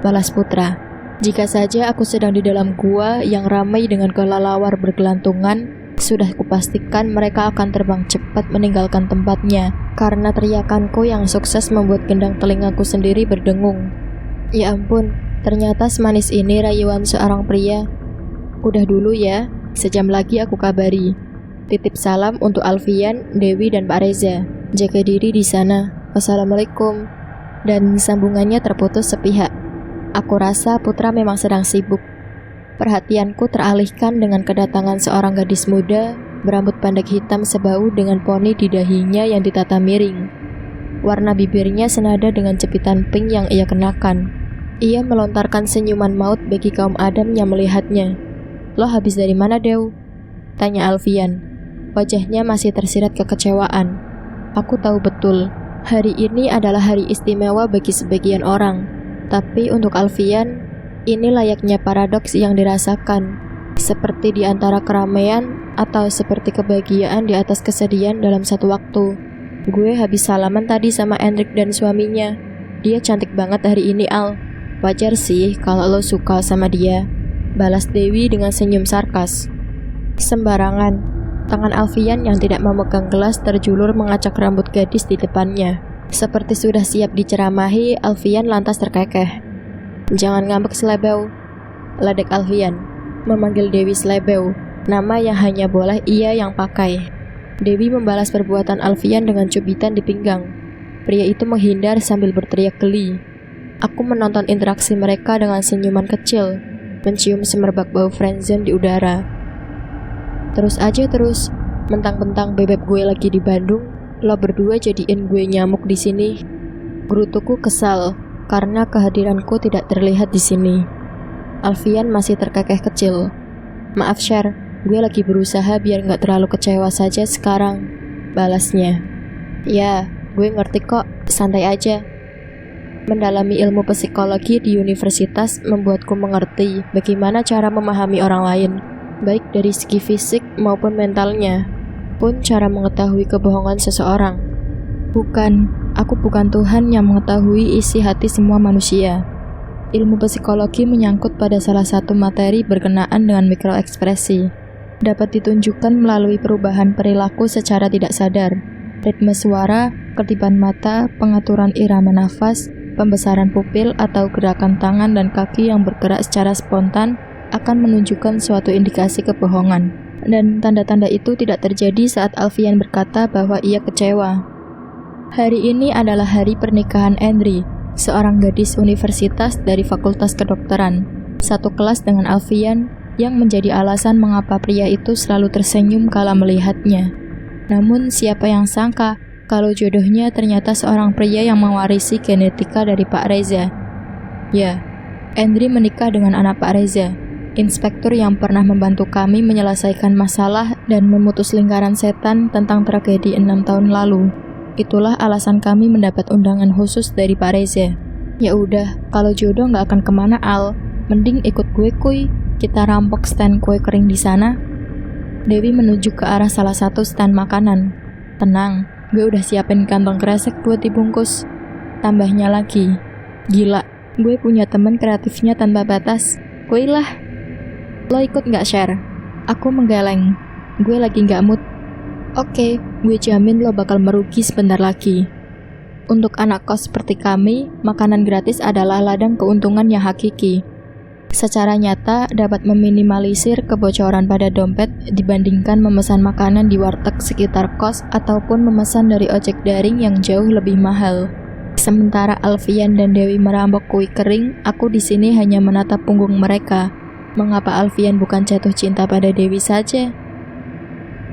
balas Putra. Jika saja aku sedang di dalam gua yang ramai dengan kelelawar bergelantungan, sudah kupastikan mereka akan terbang cepat meninggalkan tempatnya, karena teriakanku yang sukses membuat gendang telingaku sendiri berdengung. Ya ampun, ternyata semanis ini rayuan seorang pria. Udah dulu ya, sejam lagi aku kabari. Titip salam untuk Alfian, Dewi, dan Pak Reza. Jaga diri di sana. Wassalamualaikum. Dan sambungannya terputus sepihak. Aku rasa Putra memang sedang sibuk. Perhatianku teralihkan dengan kedatangan seorang gadis muda berambut pendek hitam sebau dengan poni di dahinya yang ditata miring. Warna bibirnya senada dengan jepitan pink yang ia kenakan. Ia melontarkan senyuman maut bagi kaum Adam yang melihatnya. Lo habis dari mana, Dew? Tanya Alfian. Wajahnya masih tersirat kekecewaan. Aku tahu betul, hari ini adalah hari istimewa bagi sebagian orang. Tapi untuk Alfian, ini layaknya paradoks yang dirasakan. Seperti di antara keramaian, atau seperti kebahagiaan di atas kesedihan dalam satu waktu. Gue habis salaman tadi sama Hendrik dan suaminya. Dia cantik banget hari ini, Al. Wajar sih kalau lo suka sama dia, balas Dewi dengan senyum sarkas. Sembarangan. Tangan Alfian yang tidak memegang gelas terjulur mengacak rambut gadis di depannya. Seperti sudah siap diceramahi, Alfian lantas terkekeh. Jangan ngambek Slebeu, ledek Alfian, memanggil Dewi Slebeu, nama yang hanya boleh ia yang pakai. Dewi membalas perbuatan Alfian dengan cubitan di pinggang. Pria itu menghindar sambil berteriak geli. Aku menonton interaksi mereka dengan senyuman kecil, mencium semerbak bau friendzone di udara. Terus aja terus, mentang-mentang bebek gue lagi di Bandung, lo berdua jadiin gue nyamuk di sini. Gerutuku kesal karena kehadiranku tidak terlihat di sini. Alfian masih terkekeh kecil. Maaf Sher, gue lagi berusaha biar gak terlalu kecewa saja sekarang, balasnya. Ya, gue ngerti kok, santai aja. Mendalami ilmu psikologi di universitas membuatku mengerti bagaimana cara memahami orang lain, baik dari segi fisik maupun mentalnya, pun cara mengetahui kebohongan seseorang. Aku bukan Tuhan yang mengetahui isi hati semua manusia. Ilmu psikologi menyangkut pada salah satu materi berkenaan dengan mikroekspresi. Dapat ditunjukkan melalui perubahan perilaku secara tidak sadar, ritme suara, kedipan mata, pengaturan irama nafas, pembesaran pupil atau gerakan tangan dan kaki yang bergerak secara spontan akan menunjukkan suatu indikasi kebohongan. Dan tanda-tanda itu tidak terjadi saat Alfian berkata bahwa ia kecewa. Hari ini adalah hari pernikahan Andri, seorang gadis universitas dari Fakultas Kedokteran, satu kelas dengan Alfian, yang menjadi alasan mengapa pria itu selalu tersenyum kala melihatnya. Namun siapa yang sangka kalau jodohnya ternyata seorang pria yang mewarisi genetika dari Pak Reza. Ya, Andri menikah dengan anak Pak Reza, inspektur yang pernah membantu kami menyelesaikan masalah dan memutus lingkaran setan tentang tragedi 6 tahun lalu. Itulah alasan kami mendapat undangan khusus dari Pak Reza. Ya udah, kalau jodoh nggak akan kemana Al, mending ikut gue kuy, kita rampok stand kue kering di sana. Dewi menunjuk ke arah salah satu stand makanan. Tenang, gue udah siapin kantong kresek buat dibungkus. Tambahnya lagi, gila, gue punya teman kreatifnya tanpa batas. Kuy lah. Lo ikut nggak Share? Aku menggeleng. Gue lagi nggak mood. Oke, gue jamin lo bakal merugi sebentar lagi. Untuk anak kos seperti kami, makanan gratis adalah ladang keuntungan yang hakiki. Secara nyata dapat meminimalisir kebocoran pada dompet dibandingkan memesan makanan di warteg sekitar kos ataupun memesan dari ojek daring yang jauh lebih mahal. Sementara Alfian dan Dewi merampok kue kering, aku di sini hanya menatap punggung mereka. Mengapa Alfian bukan jatuh cinta pada Dewi saja?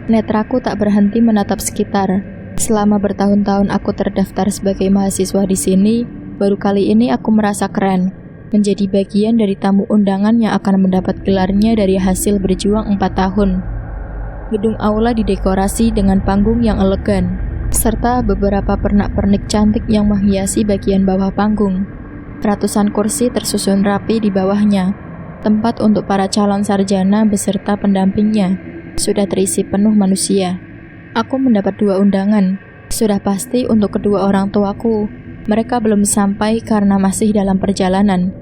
Netraku tak berhenti menatap sekitar. Selama bertahun-tahun aku terdaftar sebagai mahasiswa di sini, baru kali ini aku merasa keren, menjadi bagian dari tamu undangan yang akan mendapat gelarnya dari hasil berjuang 4 tahun. Gedung aula didekorasi dengan panggung yang elegan, serta beberapa pernak-pernik cantik yang menghiasi bagian bawah panggung. Ratusan kursi tersusun rapi di bawahnya, tempat untuk para calon sarjana beserta pendampingnya sudah terisi penuh manusia. Aku mendapat 2 undangan, sudah pasti untuk kedua orang tuaku. Mereka belum sampai karena masih dalam perjalanan.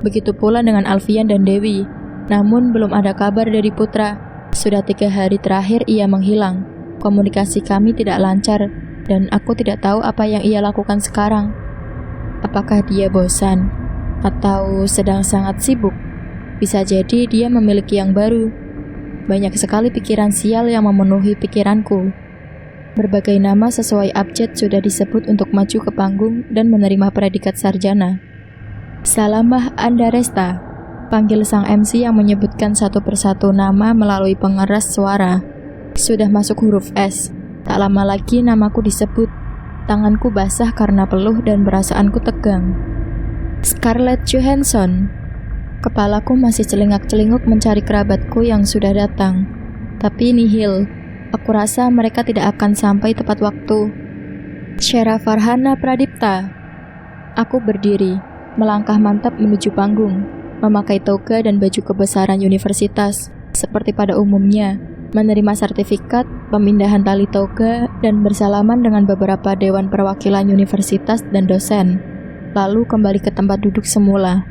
Begitu pula dengan Alfian dan Dewi. Namun belum ada kabar dari Putra. Sudah 3 hari terakhir ia menghilang. Komunikasi kami tidak lancar, dan aku tidak tahu apa yang ia lakukan sekarang. Apakah dia bosan? Atau sedang sangat sibuk? Bisa jadi dia memiliki yang baru. Banyak sekali pikiran sial yang memenuhi pikiranku. Berbagai nama sesuai abjad sudah disebut untuk maju ke panggung dan menerima predikat sarjana. Salamah Andaresta, panggil sang MC yang menyebutkan satu persatu nama melalui pengeras suara. Sudah masuk huruf S. Tak lama lagi namaku disebut. Tanganku basah karena peluh dan perasaanku tegang. Scarlett Johansson. Kepalaku masih celingak-celinguk mencari kerabatku yang sudah datang. Tapi nihil. Aku rasa mereka tidak akan sampai tepat waktu. Syera Farhana Pradipta. Aku berdiri, melangkah mantap menuju panggung, memakai toga dan baju kebesaran universitas. Seperti pada umumnya, menerima sertifikat, pemindahan tali toga, dan bersalaman dengan beberapa dewan perwakilan universitas dan dosen. Lalu kembali ke tempat duduk semula.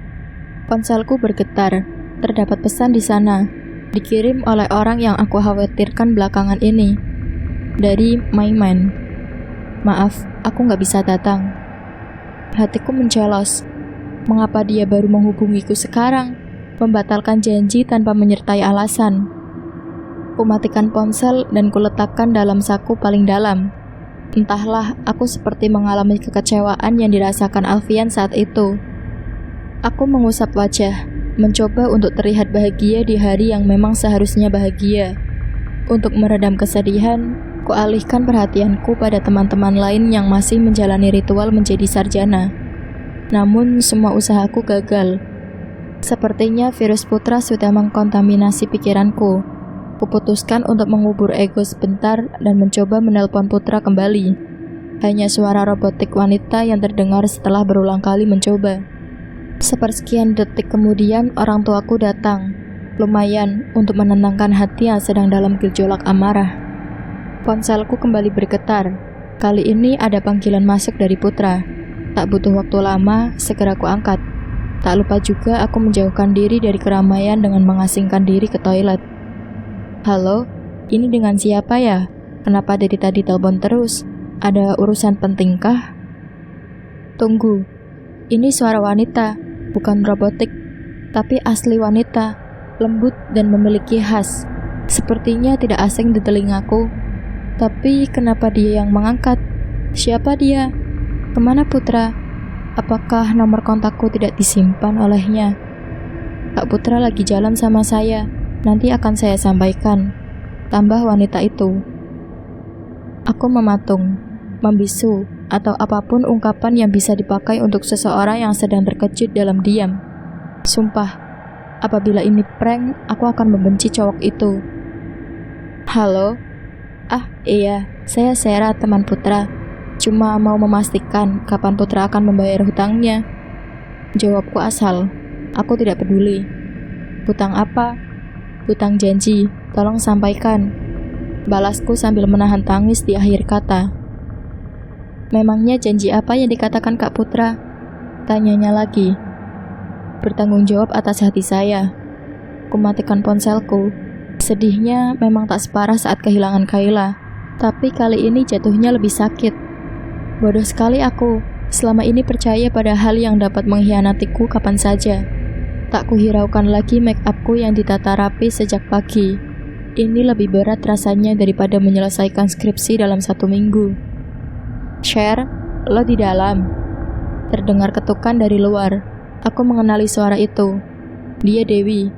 Ponselku bergetar. Terdapat pesan di sana. Dikirim oleh orang yang aku khawatirkan belakangan ini. Dari Maiman. Maaf, aku nggak bisa datang. Hatiku mencelos. Mengapa dia baru menghubungiku sekarang? Membatalkan janji tanpa menyertai alasan. Kumatikan ponsel dan kuletakkan dalam saku paling dalam. Entahlah, aku seperti mengalami kekecewaan yang dirasakan Alfian saat itu. Aku mengusap wajah, mencoba untuk terlihat bahagia di hari yang memang seharusnya bahagia. Untuk meredam kesedihan, kualihkan perhatianku pada teman-teman lain yang masih menjalani ritual menjadi sarjana. Namun semua usahaku gagal. Sepertinya virus Putra sudah mengkontaminasi pikiranku. Kuputuskan untuk mengubur ego sebentar dan mencoba menelpon Putra kembali. Hanya suara robotik wanita yang terdengar setelah berulang kali mencoba. Sepersekian detik kemudian orang tuaku datang. Lumayan untuk menenangkan hati yang sedang dalam gejolak amarah. Ponselku kembali bergetar. Kali ini ada panggilan masuk dari Putra. Tak butuh waktu lama, segera ku angkat. Tak lupa juga aku menjauhkan diri dari keramaian dengan mengasingkan diri ke toilet. Halo, ini dengan siapa ya? Kenapa dari tadi telepon terus? Ada urusan pentingkah? Tunggu, ini suara wanita, bukan robotik, tapi asli wanita, lembut dan memiliki khas. Sepertinya tidak asing di telingaku. Tapi kenapa dia yang mengangkat? Siapa dia? Kemana Putra? Apakah nomor kontakku tidak disimpan olehnya? Kak Putra lagi jalan sama saya. Nanti akan saya sampaikan. Tambah wanita itu. Aku mematung, membisu, atau apapun ungkapan yang bisa dipakai untuk seseorang yang sedang terkejut dalam diam. Sumpah, apabila ini prank, aku akan membenci cowok itu. Halo? Ah, iya, saya Sera, teman Putra. Cuma mau memastikan kapan Putra akan membayar hutangnya. Jawabku asal. Aku tidak peduli. Hutang apa? Hutang janji, tolong sampaikan. Balasku sambil menahan tangis di akhir kata. Memangnya janji apa yang dikatakan Kak Putra? Tanyanya lagi. Bertanggung jawab atas hati saya. Kumatikan ponselku. Sedihnya memang tak separah saat kehilangan Kayla, tapi kali ini jatuhnya lebih sakit. Bodoh sekali aku, selama ini percaya pada hal yang dapat mengkhianatiku kapan saja. Tak kuhiraukan lagi make upku yang ditata rapi sejak pagi. Ini lebih berat rasanya daripada menyelesaikan skripsi dalam 1 minggu. Share, lo di dalam. Terdengar ketukan dari luar. Aku mengenali suara itu. Dia Dewi.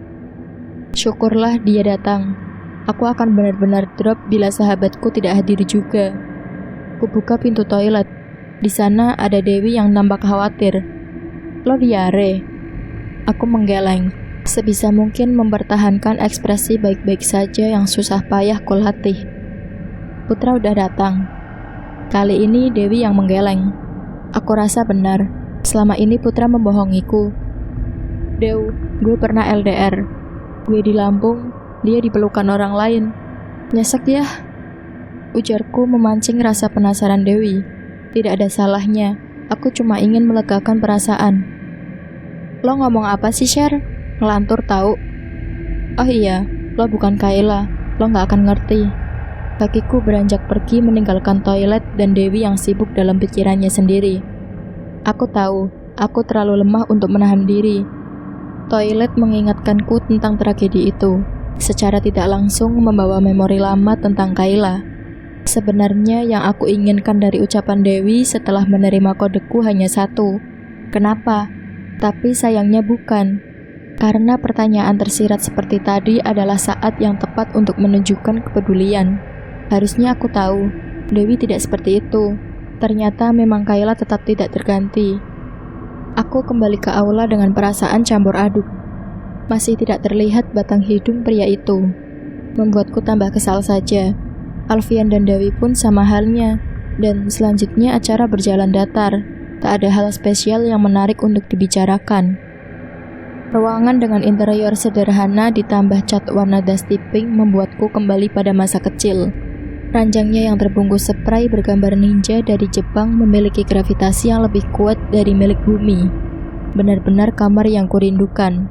Syukurlah dia datang. Aku akan benar-benar drop bila sahabatku tidak hadir juga. Kubuka pintu toilet. Di sana ada Dewi yang nampak khawatir. Lo diare? Aku menggeleng. Sebisa mungkin mempertahankan ekspresi baik-baik saja yang susah payah kulatih. Putra udah datang. Kali ini Dewi yang menggeleng. Aku rasa benar. Selama ini Putra membohongiku. Dew, gue pernah LDR. Gue di Lampung, dia di pelukan orang lain. Nyesek ya? Ujarku memancing rasa penasaran Dewi. Tidak ada salahnya, aku cuma ingin melegakan perasaan. Lo ngomong apa sih, Sher? Ngelantur tahu. Oh iya, lo bukan Kayla, lo gak akan ngerti. Kakiku beranjak pergi meninggalkan toilet dan Dewi yang sibuk dalam pikirannya sendiri. Aku tahu, aku terlalu lemah untuk menahan diri. Toilet mengingatkanku tentang tragedi itu. Secara tidak langsung membawa memori lama tentang Kayla. Sebenarnya yang aku inginkan dari ucapan Dewi setelah menerima kodeku hanya satu. Kenapa? Tapi sayangnya bukan. Karena pertanyaan tersirat seperti tadi adalah saat yang tepat untuk menunjukkan kepedulian. Harusnya aku tahu, Dewi tidak seperti itu. Ternyata memang Kayla tetap tidak terganti. Aku kembali ke aula dengan perasaan campur aduk. Masih tidak terlihat batang hidung pria itu. Membuatku tambah kesal saja. Alfian dan Dewi pun sama halnya. Dan selanjutnya acara berjalan datar. Tak ada hal spesial yang menarik untuk dibicarakan. Ruangan dengan interior sederhana ditambah cat warna dusty pink membuatku kembali pada masa kecil. Ranjangnya yang terbungkus spray bergambar ninja dari Jepang memiliki gravitasi yang lebih kuat dari milik bumi. Benar-benar kamar yang kurindukan.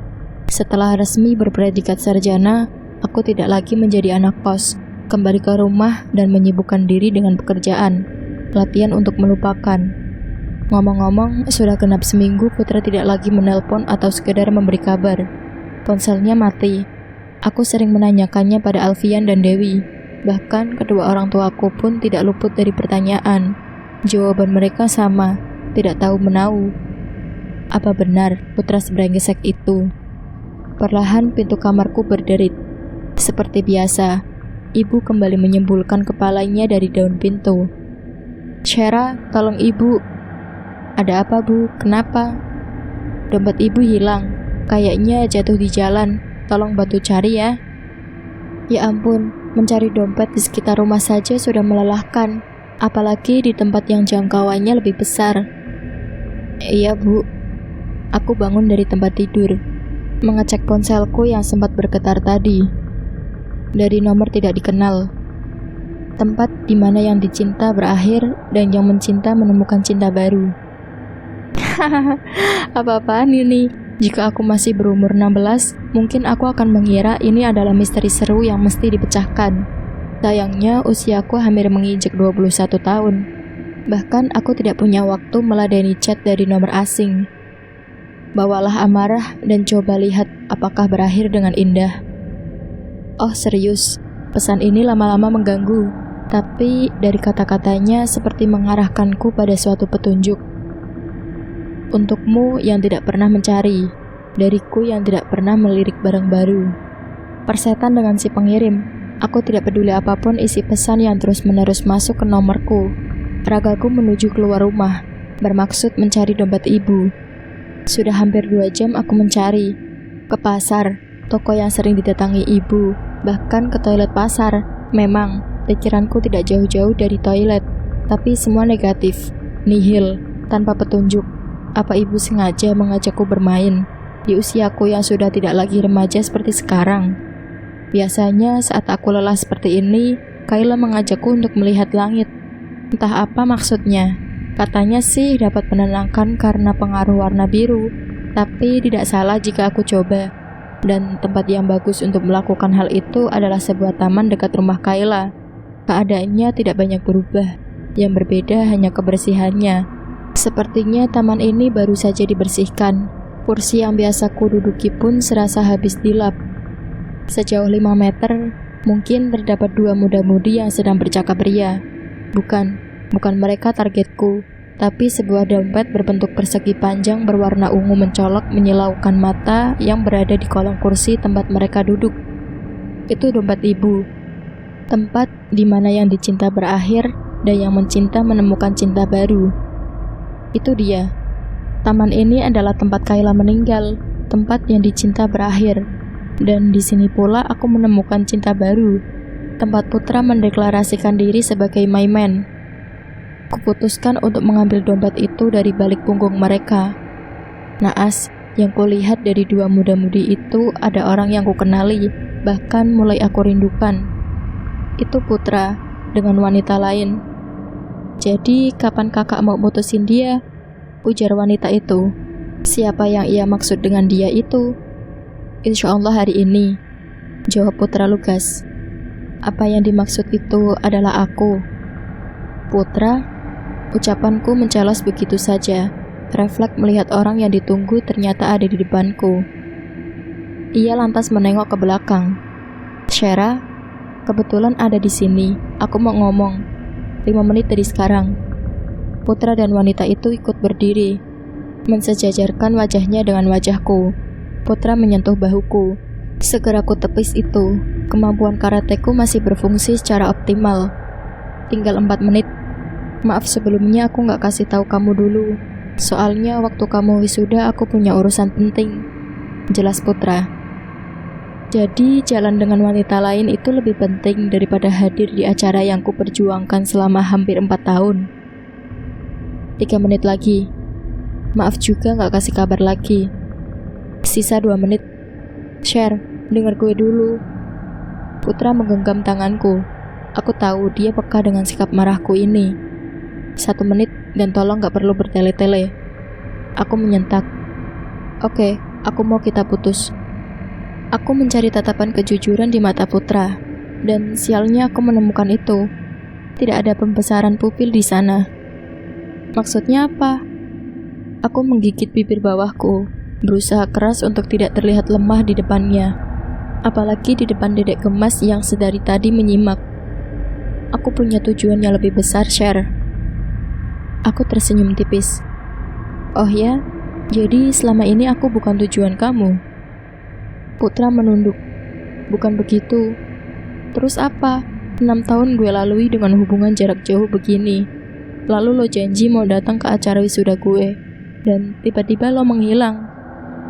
Setelah resmi berpredikat sarjana, aku tidak lagi menjadi anak kos, kembali ke rumah dan menyibukkan diri dengan pekerjaan, latihan untuk melupakan. Ngomong-ngomong, sudah genap seminggu Putra tidak lagi menelpon atau sekedar memberi kabar. Ponselnya mati. Aku sering menanyakannya pada Alfian dan Dewi. Bahkan kedua orang tuaku pun tidak luput dari pertanyaan. Jawaban mereka sama, tidak tahu menau. Apa benar Putra sebrengsek itu? Perlahan pintu kamarku berderit. Seperti biasa, ibu kembali menyembulkan kepalanya dari daun pintu. Syera, tolong ibu. Ada apa bu? Kenapa? Dompet ibu hilang. Kayaknya jatuh di jalan. Tolong bantu cari ya. Ya ampun, mencari dompet di sekitar rumah saja sudah melelahkan. Apalagi di tempat yang jangkauannya lebih besar. Iya bu. Aku bangun dari tempat tidur, mengecek ponselku yang sempat bergetar tadi. Dari nomor tidak dikenal. Tempat di mana yang dicinta berakhir dan yang mencinta menemukan cinta baru. Hahaha, apa-apaan ini? Jika aku masih berumur 16, mungkin aku akan mengira ini adalah misteri seru yang mesti dipecahkan. Sayangnya usiaku hampir menginjak 21 tahun. Bahkan aku tidak punya waktu meladeni chat dari nomor asing. Bawalah amarah dan coba lihat apakah berakhir dengan indah. Oh serius, pesan ini lama-lama mengganggu, tapi dari kata-katanya seperti mengarahkanku pada suatu petunjuk. Untukmu yang tidak pernah mencari, dariku yang tidak pernah melirik barang baru. Persetan dengan si pengirim, aku tidak peduli apapun isi pesan yang terus-menerus masuk ke nomorku. Ragaku menuju keluar rumah, bermaksud mencari dompet ibu. Sudah hampir 2 jam aku mencari. Ke pasar, toko yang sering didatangi ibu, bahkan ke toilet pasar. Memang, pikiranku tidak jauh-jauh dari toilet, tapi semua negatif, nihil, tanpa petunjuk. Apa ibu sengaja mengajakku bermain di usiaku yang sudah tidak lagi remaja seperti sekarang? Biasanya saat aku lelah seperti ini, Kayla mengajakku untuk melihat langit. Entah apa maksudnya. Katanya sih dapat menenangkan karena pengaruh warna biru, tapi tidak salah jika aku coba. Dan tempat yang bagus untuk melakukan hal itu adalah sebuah taman dekat rumah Kayla. Keadaannya tidak banyak berubah, yang berbeda hanya kebersihannya. Sepertinya taman ini baru saja dibersihkan. Kursi yang biasa ku duduki pun serasa habis dilap. Sejauh 5 meter, mungkin terdapat 2 muda-mudi yang sedang bercakap ria. Bukan mereka targetku, tapi sebuah dompet berbentuk persegi panjang berwarna ungu mencolok menyilaukan mata yang berada di kolong kursi tempat mereka duduk. Itu dompet ibu. Tempat di mana yang dicinta berakhir dan yang mencinta menemukan cinta baru. Itu dia. Taman ini adalah tempat Kayla meninggal, tempat yang dicinta berakhir. Dan di sini pula aku menemukan cinta baru. Tempat Putra mendeklarasikan diri sebagai my man. Kuputuskan untuk mengambil dompet itu dari balik punggung mereka. Naas, yang kulihat dari 2 muda-mudi itu ada orang yang kukenali, bahkan mulai aku rindukan. Itu Putra dengan wanita lain. Jadi, kapan kakak mau mutusin dia? Ujar wanita itu. Siapa yang ia maksud dengan dia itu? Insya Allah hari ini, jawab Putra lugas. Apa yang dimaksud itu adalah aku. Putra? Ucapanku mencelos begitu saja. Refleks melihat orang yang ditunggu ternyata ada di depanku. Ia lantas menengok ke belakang. Syera, kebetulan ada di sini. Aku mau ngomong. 5 menit dari sekarang. Putra dan wanita itu ikut berdiri, mensejajarkan wajahnya dengan wajahku. Putra menyentuh bahuku. Segera ku tepis itu. Kemampuan karateku masih berfungsi secara optimal. Tinggal 4 menit. Maaf sebelumnya aku gak kasih tahu kamu dulu. Soalnya waktu kamu wisuda aku punya urusan penting. Jelas Putra. Jadi jalan dengan wanita lain itu lebih penting daripada hadir di acara yang kuperjuangkan selama hampir 4 tahun. 3 menit lagi. Maaf juga gak kasih kabar lagi. Sisa 2 menit. Share, dengar gue dulu. Putra menggenggam tanganku. Aku tahu dia peka dengan sikap marahku ini. 1 menit dan tolong gak perlu bertele-tele. Aku menyentak. Oke, aku mau kita putus. Aku mencari tatapan kejujuran di mata Putra. Dan sialnya aku menemukan itu. Tidak ada pembesaran pupil di sana. Maksudnya apa? Aku menggigit bibir bawahku, berusaha keras untuk tidak terlihat lemah di depannya. Apalagi di depan dedek gemas yang sedari tadi menyimak. Aku punya tujuan yang lebih besar, Share. Aku tersenyum tipis. Oh ya? Jadi selama ini aku bukan tujuan kamu? Putra menunduk. Bukan begitu. Terus apa? 6 tahun gue lalui dengan hubungan jarak jauh begini. Lalu lo janji mau datang ke acara wisuda gue. Dan tiba-tiba lo menghilang.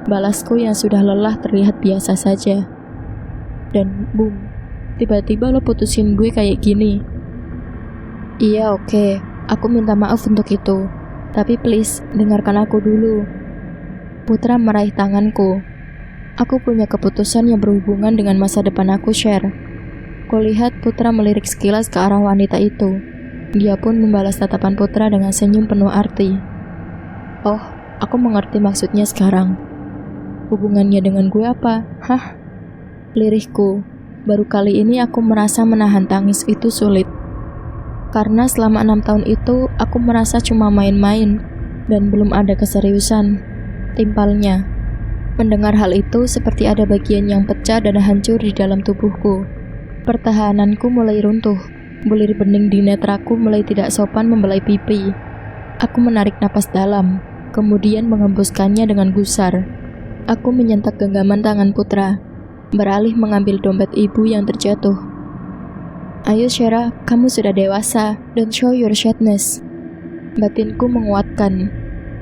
Balasku yang sudah lelah terlihat biasa saja. Dan boom, tiba-tiba lo putusin gue kayak gini. Iya oke, aku minta maaf untuk itu. Tapi please, dengarkan aku dulu. Putra meraih tanganku. Aku punya keputusan yang berhubungan dengan masa depan aku, Share. Kulihat Putra melirik sekilas ke arah wanita itu. Dia pun membalas tatapan Putra dengan senyum penuh arti. Oh, aku mengerti maksudnya sekarang. Hubungannya dengan gue apa? Hah? Lirihku. Baru kali ini aku merasa menahan tangis itu sulit. Karena selama 6 tahun itu, aku merasa cuma main-main dan belum ada keseriusan. Timpalnya. Mendengar hal itu seperti ada bagian yang pecah dan hancur di dalam tubuhku. Pertahananku mulai runtuh. Bulir bening di netraku mulai tidak sopan membelai pipi. Aku menarik napas dalam, kemudian mengembuskannya dengan gusar. Aku menyentak genggaman tangan Putra, beralih mengambil dompet ibu yang terjatuh. Ayo Shera, kamu sudah dewasa, don't show your sadness. Batinku menguatkan.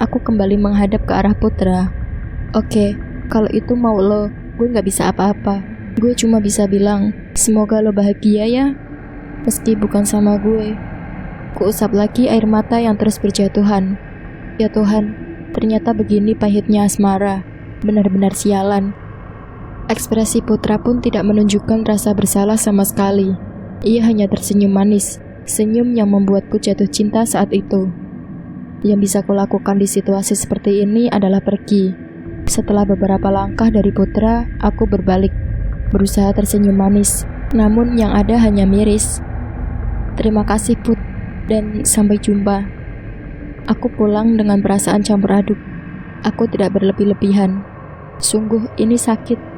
Aku kembali menghadap ke arah Putra. Oke, kalau itu mau lo, gue gak bisa apa-apa. Gue cuma bisa bilang, semoga lo bahagia ya. Meski bukan sama gue. Kuusap lagi air mata yang terus berjatuhan. Ya Tuhan, ternyata begini pahitnya asmara. Benar-benar sialan. Ekspresi Putra pun tidak menunjukkan rasa bersalah sama sekali. Ia hanya tersenyum manis, senyum yang membuatku jatuh cinta saat itu. Yang bisa kulakukan di situasi seperti ini adalah pergi. Setelah beberapa langkah dari Putra, aku berbalik, berusaha tersenyum manis, namun yang ada hanya miris. Terima kasih Put, dan sampai jumpa. Aku pulang dengan perasaan campur aduk. Aku tidak berlebih-lebihan. Sungguh ini sakit.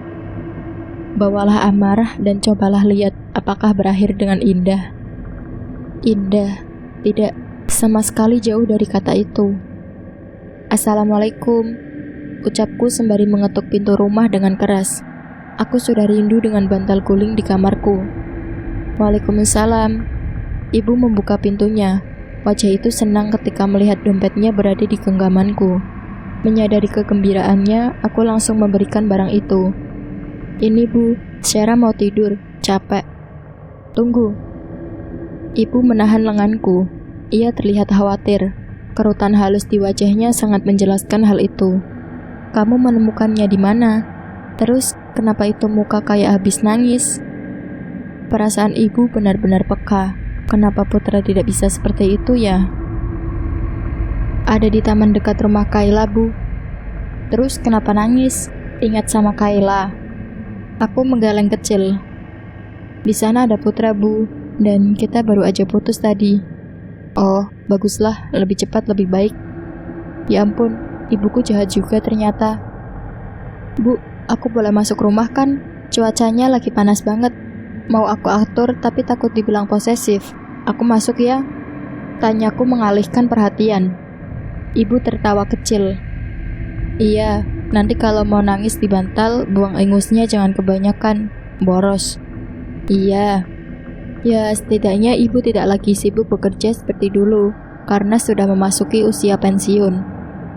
Bawalah amarah dan cobalah lihat apakah berakhir dengan indah. Indah, tidak, sama sekali jauh dari kata itu. Assalamualaikum, ucapku sembari mengetuk pintu rumah dengan keras. Aku sudah rindu dengan bantal guling di kamarku. Waalaikumsalam. Ibu membuka pintunya. Wajah itu senang ketika melihat dompetnya berada di genggamanku. Menyadari kegembiraannya, aku langsung memberikan barang itu. Ini Bu, Shera mau tidur, capek. Tunggu. Ibu menahan lenganku. Ia terlihat khawatir. Kerutan halus di wajahnya sangat menjelaskan hal itu. Kamu menemukannya di mana? Terus, kenapa itu muka kayak habis nangis? Perasaan ibu benar-benar peka. Kenapa Putra tidak bisa seperti itu ya? Ada di taman dekat rumah Kayla, Bu. Terus kenapa nangis? Ingat sama Kayla. Aku menggeleng kecil. Di sana ada Putra, Bu, dan kita baru aja putus tadi. Oh, baguslah, lebih cepat lebih baik. Ya ampun, ibuku jahat juga ternyata. Bu, aku boleh masuk rumah kan? Cuacanya lagi panas banget. Mau aku atur tapi takut dibilang posesif. Aku masuk ya? Tanyaku mengalihkan perhatian. Ibu tertawa kecil. Iya, nanti kalau mau nangis di bantal, buang ingusnya jangan kebanyakan. Boros. Iya. Ya, setidaknya ibu tidak lagi sibuk bekerja seperti dulu, karena sudah memasuki usia pensiun.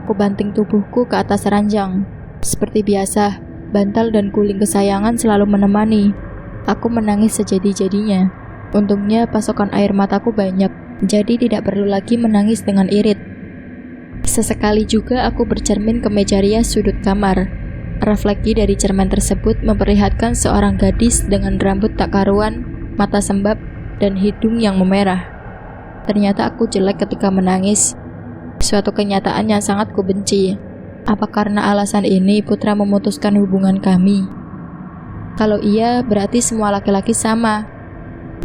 Kubanting tubuhku ke atas ranjang. Seperti biasa, bantal dan guling kesayangan selalu menemani. Aku menangis sejadi-jadinya. Untungnya pasokan air mataku banyak, jadi tidak perlu lagi menangis dengan irit. Sesekali juga aku bercermin ke meja rias sudut kamar. Refleksi dari cermin tersebut memperlihatkan seorang gadis dengan rambut tak karuan, mata sembab, dan hidung yang memerah. Ternyata aku jelek ketika menangis. Suatu kenyataan yang sangat kubenci. Apa karena alasan ini Putra memutuskan hubungan kami? Kalau iya, berarti semua laki-laki sama.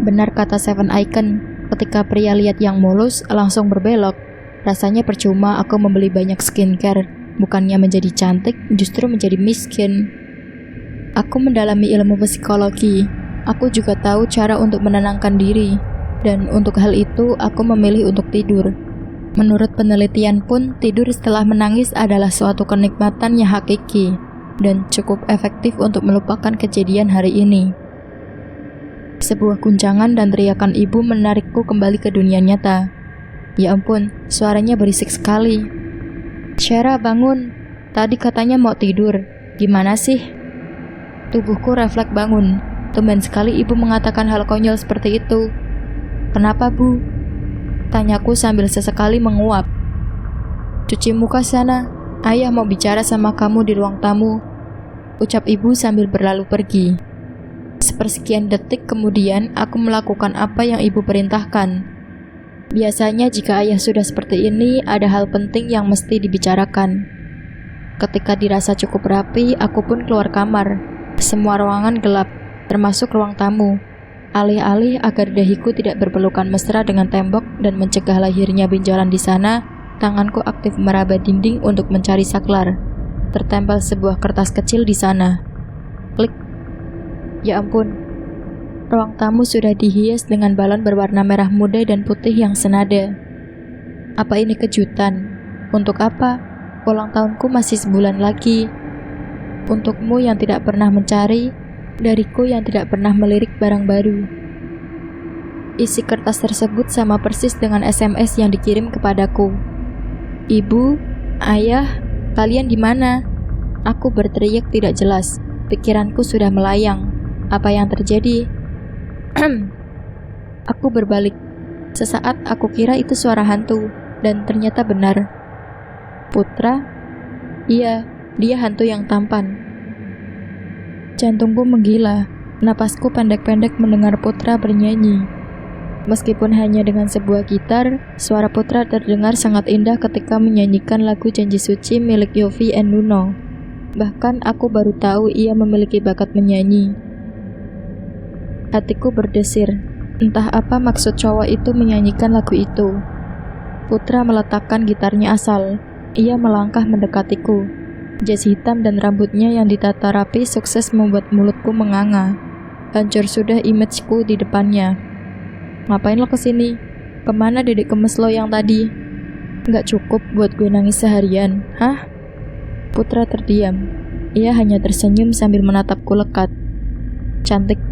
Benar kata Seven Icon, ketika pria lihat yang mulus langsung berbelok. Rasanya percuma aku membeli banyak skincare. Bukannya menjadi cantik, justru menjadi miskin. Aku mendalami ilmu psikologi. Aku juga tahu cara untuk menenangkan diri. Dan untuk hal itu, aku memilih untuk tidur. Menurut penelitian pun, tidur setelah menangis adalah suatu kenikmatan yang hakiki dan cukup efektif untuk melupakan kejadian hari ini. Sebuah guncangan dan teriakan ibu menarikku kembali ke dunia nyata. Ya ampun, suaranya berisik sekali. Shera, bangun. Tadi katanya mau tidur. Gimana sih? Tubuhku refleks bangun. Tumben sekali ibu mengatakan hal konyol seperti itu. Kenapa, Bu? Tanyaku sambil sesekali menguap. Cuci muka sana. Ayah mau bicara sama kamu di ruang tamu. Ucap ibu sambil berlalu pergi. Sepersekian detik kemudian aku melakukan apa yang ibu perintahkan. Biasanya jika ayah sudah seperti ini, ada hal penting yang mesti dibicarakan. Ketika dirasa cukup rapi, aku pun keluar kamar. Semua ruangan gelap, termasuk ruang tamu. Alih-alih agar dahiku tidak berpelukan mesra dengan tembok dan mencegah lahirnya benjolan di sana, tanganku aktif meraba dinding untuk mencari saklar. Tertempel sebuah kertas kecil di sana. Klik. Ya ampun. Ruang tamu sudah dihias dengan balon berwarna merah muda dan putih yang senada. Apa ini kejutan? Untuk apa? Ulang tahunku masih sebulan lagi. Untukmu yang tidak pernah mencari, dariku yang tidak pernah melirik barang baru. Isi kertas tersebut sama persis dengan SMS yang dikirim kepadaku. Ibu, ayah, kalian di mana? Aku berteriak tidak jelas. Pikiranku sudah melayang. Apa yang terjadi? Aku berbalik. Sesaat aku kira itu suara hantu, dan ternyata benar. Putra? Iya, dia hantu yang tampan. Jantungku menggila. Napasku pendek-pendek mendengar Putra bernyanyi. Meskipun hanya dengan sebuah gitar, suara Putra terdengar sangat indah ketika menyanyikan lagu Janji Suci milik Yovie and Nuno. Bahkan aku baru tahu ia memiliki bakat menyanyi. Hatiku berdesir. Entah apa maksud cowok itu menyanyikan lagu itu. Putra meletakkan gitarnya asal. Ia melangkah mendekatiku. Jas hitam dan rambutnya yang ditata rapi sukses membuat mulutku menganga. Hancur sudah imageku di depannya. Ngapain lo kesini? Kemana dedek kemes lo yang tadi? Nggak cukup buat gue nangis seharian, hah? Putra terdiam. Ia hanya tersenyum sambil menatapku lekat. Cantik.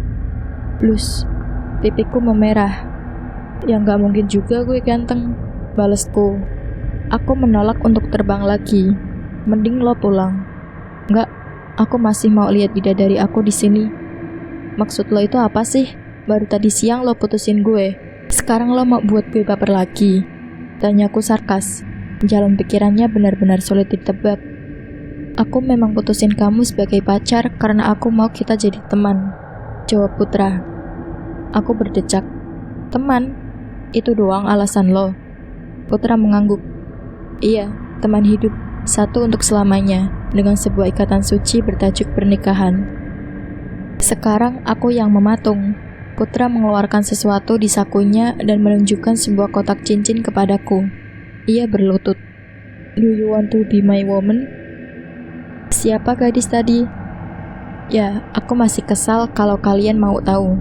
Blus. Pipiku memerah. Ya nggak mungkin juga gue ganteng, balesku. Aku menolak untuk terbang lagi. Mending lo pulang. Nggak, aku masih mau lihat bidadari aku di sini. Maksud lo itu apa sih? Baru tadi siang lo putusin gue. Sekarang lo mau buat gue baper lagi? Tanyaku sarkas. Jalan pikirannya benar-benar sulit ditebak. Aku memang putusin kamu sebagai pacar karena aku mau kita jadi teman. Jawab Putra. Aku berdecak. Teman? Itu doang alasan lo? Putra mengangguk. Iya, teman hidup. Satu untuk selamanya, dengan sebuah ikatan suci bertajuk pernikahan. Sekarang aku yang mematung. Putra mengeluarkan sesuatu di sakunya dan menunjukkan sebuah kotak cincin kepadaku. Ia berlutut. Do you want to be my woman? Siapa gadis tadi? Ya, aku masih kesal kalau kalian mau tahu.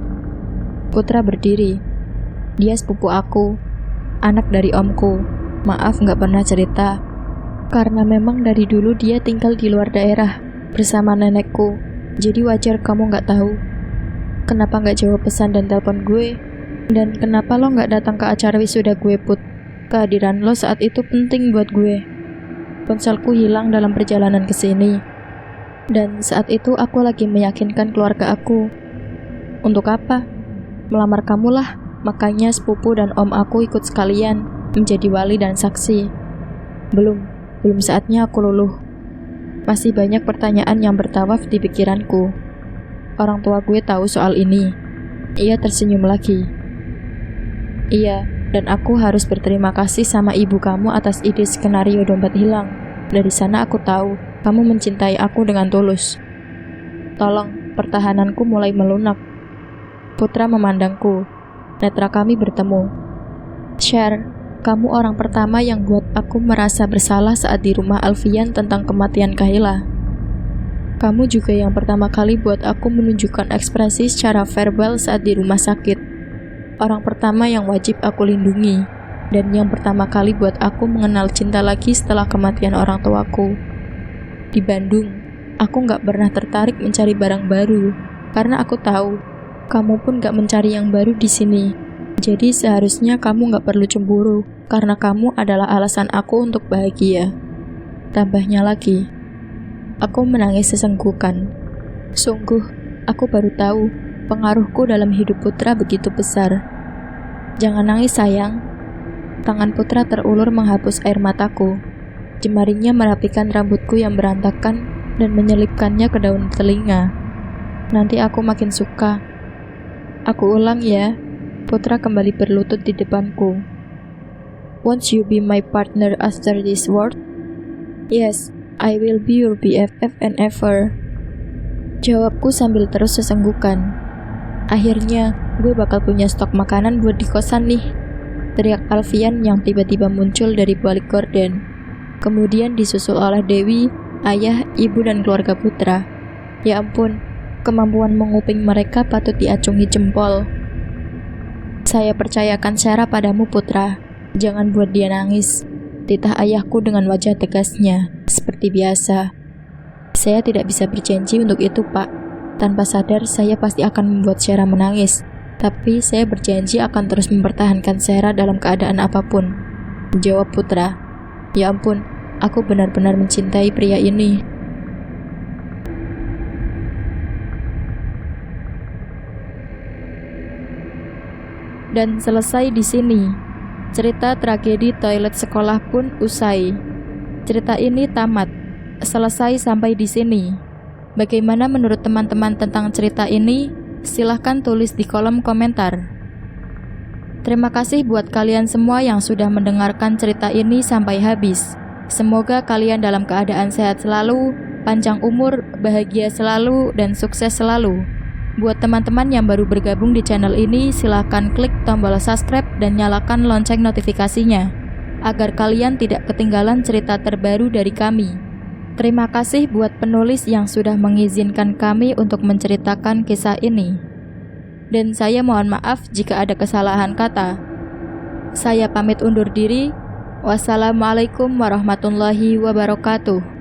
Putra berdiri. Dia sepupu aku, anak dari omku. Maaf nggak pernah cerita. Karena memang dari dulu dia tinggal di luar daerah bersama nenekku. Jadi wajar kamu nggak tahu. Kenapa nggak jawab pesan dan telepon gue? Dan kenapa lo nggak datang ke acara wisuda gue, Put? Kehadiran lo saat itu penting buat gue. Ponselku hilang dalam perjalanan ke sini. Dan saat itu aku lagi meyakinkan keluarga aku. Untuk apa? Melamar kamu lah. Makanya sepupu dan om aku ikut sekalian menjadi wali dan saksi. Belum saatnya aku luluh. Masih banyak pertanyaan yang bertawaf di pikiranku. Orang tua gue tahu soal ini. Ia tersenyum lagi. Iya, dan aku harus berterima kasih sama ibu kamu atas ide skenario dompet hilang. Dari sana aku tahu kamu mencintai aku dengan tulus. Tolong, pertahananku mulai melunak. Putra memandangku. Netra kami bertemu. Cher, kamu orang pertama yang buat aku merasa bersalah saat di rumah Alfian tentang kematian Kahila. Kamu juga yang pertama kali buat aku menunjukkan ekspresi secara verbal saat di rumah sakit. Orang pertama yang wajib aku lindungi, dan yang pertama kali buat aku mengenal cinta lagi setelah kematian orang tuaku. Di Bandung, aku gak pernah tertarik mencari barang baru, karena aku tahu kamu pun gak mencari yang baru di sini. Jadi seharusnya kamu gak perlu cemburu, karena kamu adalah alasan aku untuk bahagia. Tambahnya lagi, aku menangis sesenggukan. Sungguh, aku baru tahu pengaruhku dalam hidup Putra begitu besar. Jangan nangis sayang. Tangan Putra terulur menghapus air mataku. Jemarinya merapikan rambutku yang berantakan dan menyelipkannya ke daun telinga. Nanti aku makin suka. Aku ulang ya. Putra kembali berlutut di depanku. Won't you be my partner after this world? Yes, I will be your BFF and ever. Jawabku sambil terus sesenggukan. Akhirnya, gue bakal punya stok makanan buat di kosan nih. Teriak Alfian yang tiba-tiba muncul dari balik gorden. Kemudian disusul oleh Dewi, ayah, ibu, dan keluarga Putra. Ya ampun, kemampuan menguping mereka patut diacungi jempol. Saya percayakan Sarah padamu Putra. Jangan buat dia nangis. Titah ayahku dengan wajah tegasnya, seperti biasa. Saya tidak bisa berjanji untuk itu, Pak. Tanpa sadar, saya pasti akan membuat Sarah menangis. Tapi saya berjanji akan terus mempertahankan Sarah dalam keadaan apapun. Jawab Putra. Ya ampun, aku benar-benar mencintai pria ini. Dan selesai di sini. Cerita tragedi toilet sekolah pun usai. Cerita ini tamat. Selesai sampai di sini. Bagaimana menurut teman-teman tentang cerita ini? Silahkan tulis di kolom komentar. Terima kasih buat kalian semua yang sudah mendengarkan cerita ini sampai habis. Semoga kalian dalam keadaan sehat selalu, panjang umur, bahagia selalu, dan sukses selalu. Buat teman-teman yang baru bergabung di channel ini, silahkan klik tombol subscribe dan nyalakan lonceng notifikasinya, agar kalian tidak ketinggalan cerita terbaru dari kami. Terima kasih buat penulis yang sudah mengizinkan kami untuk menceritakan kisah ini. Dan saya mohon maaf jika ada kesalahan kata. Saya pamit undur diri. Wassalamualaikum warahmatullahi wabarakatuh.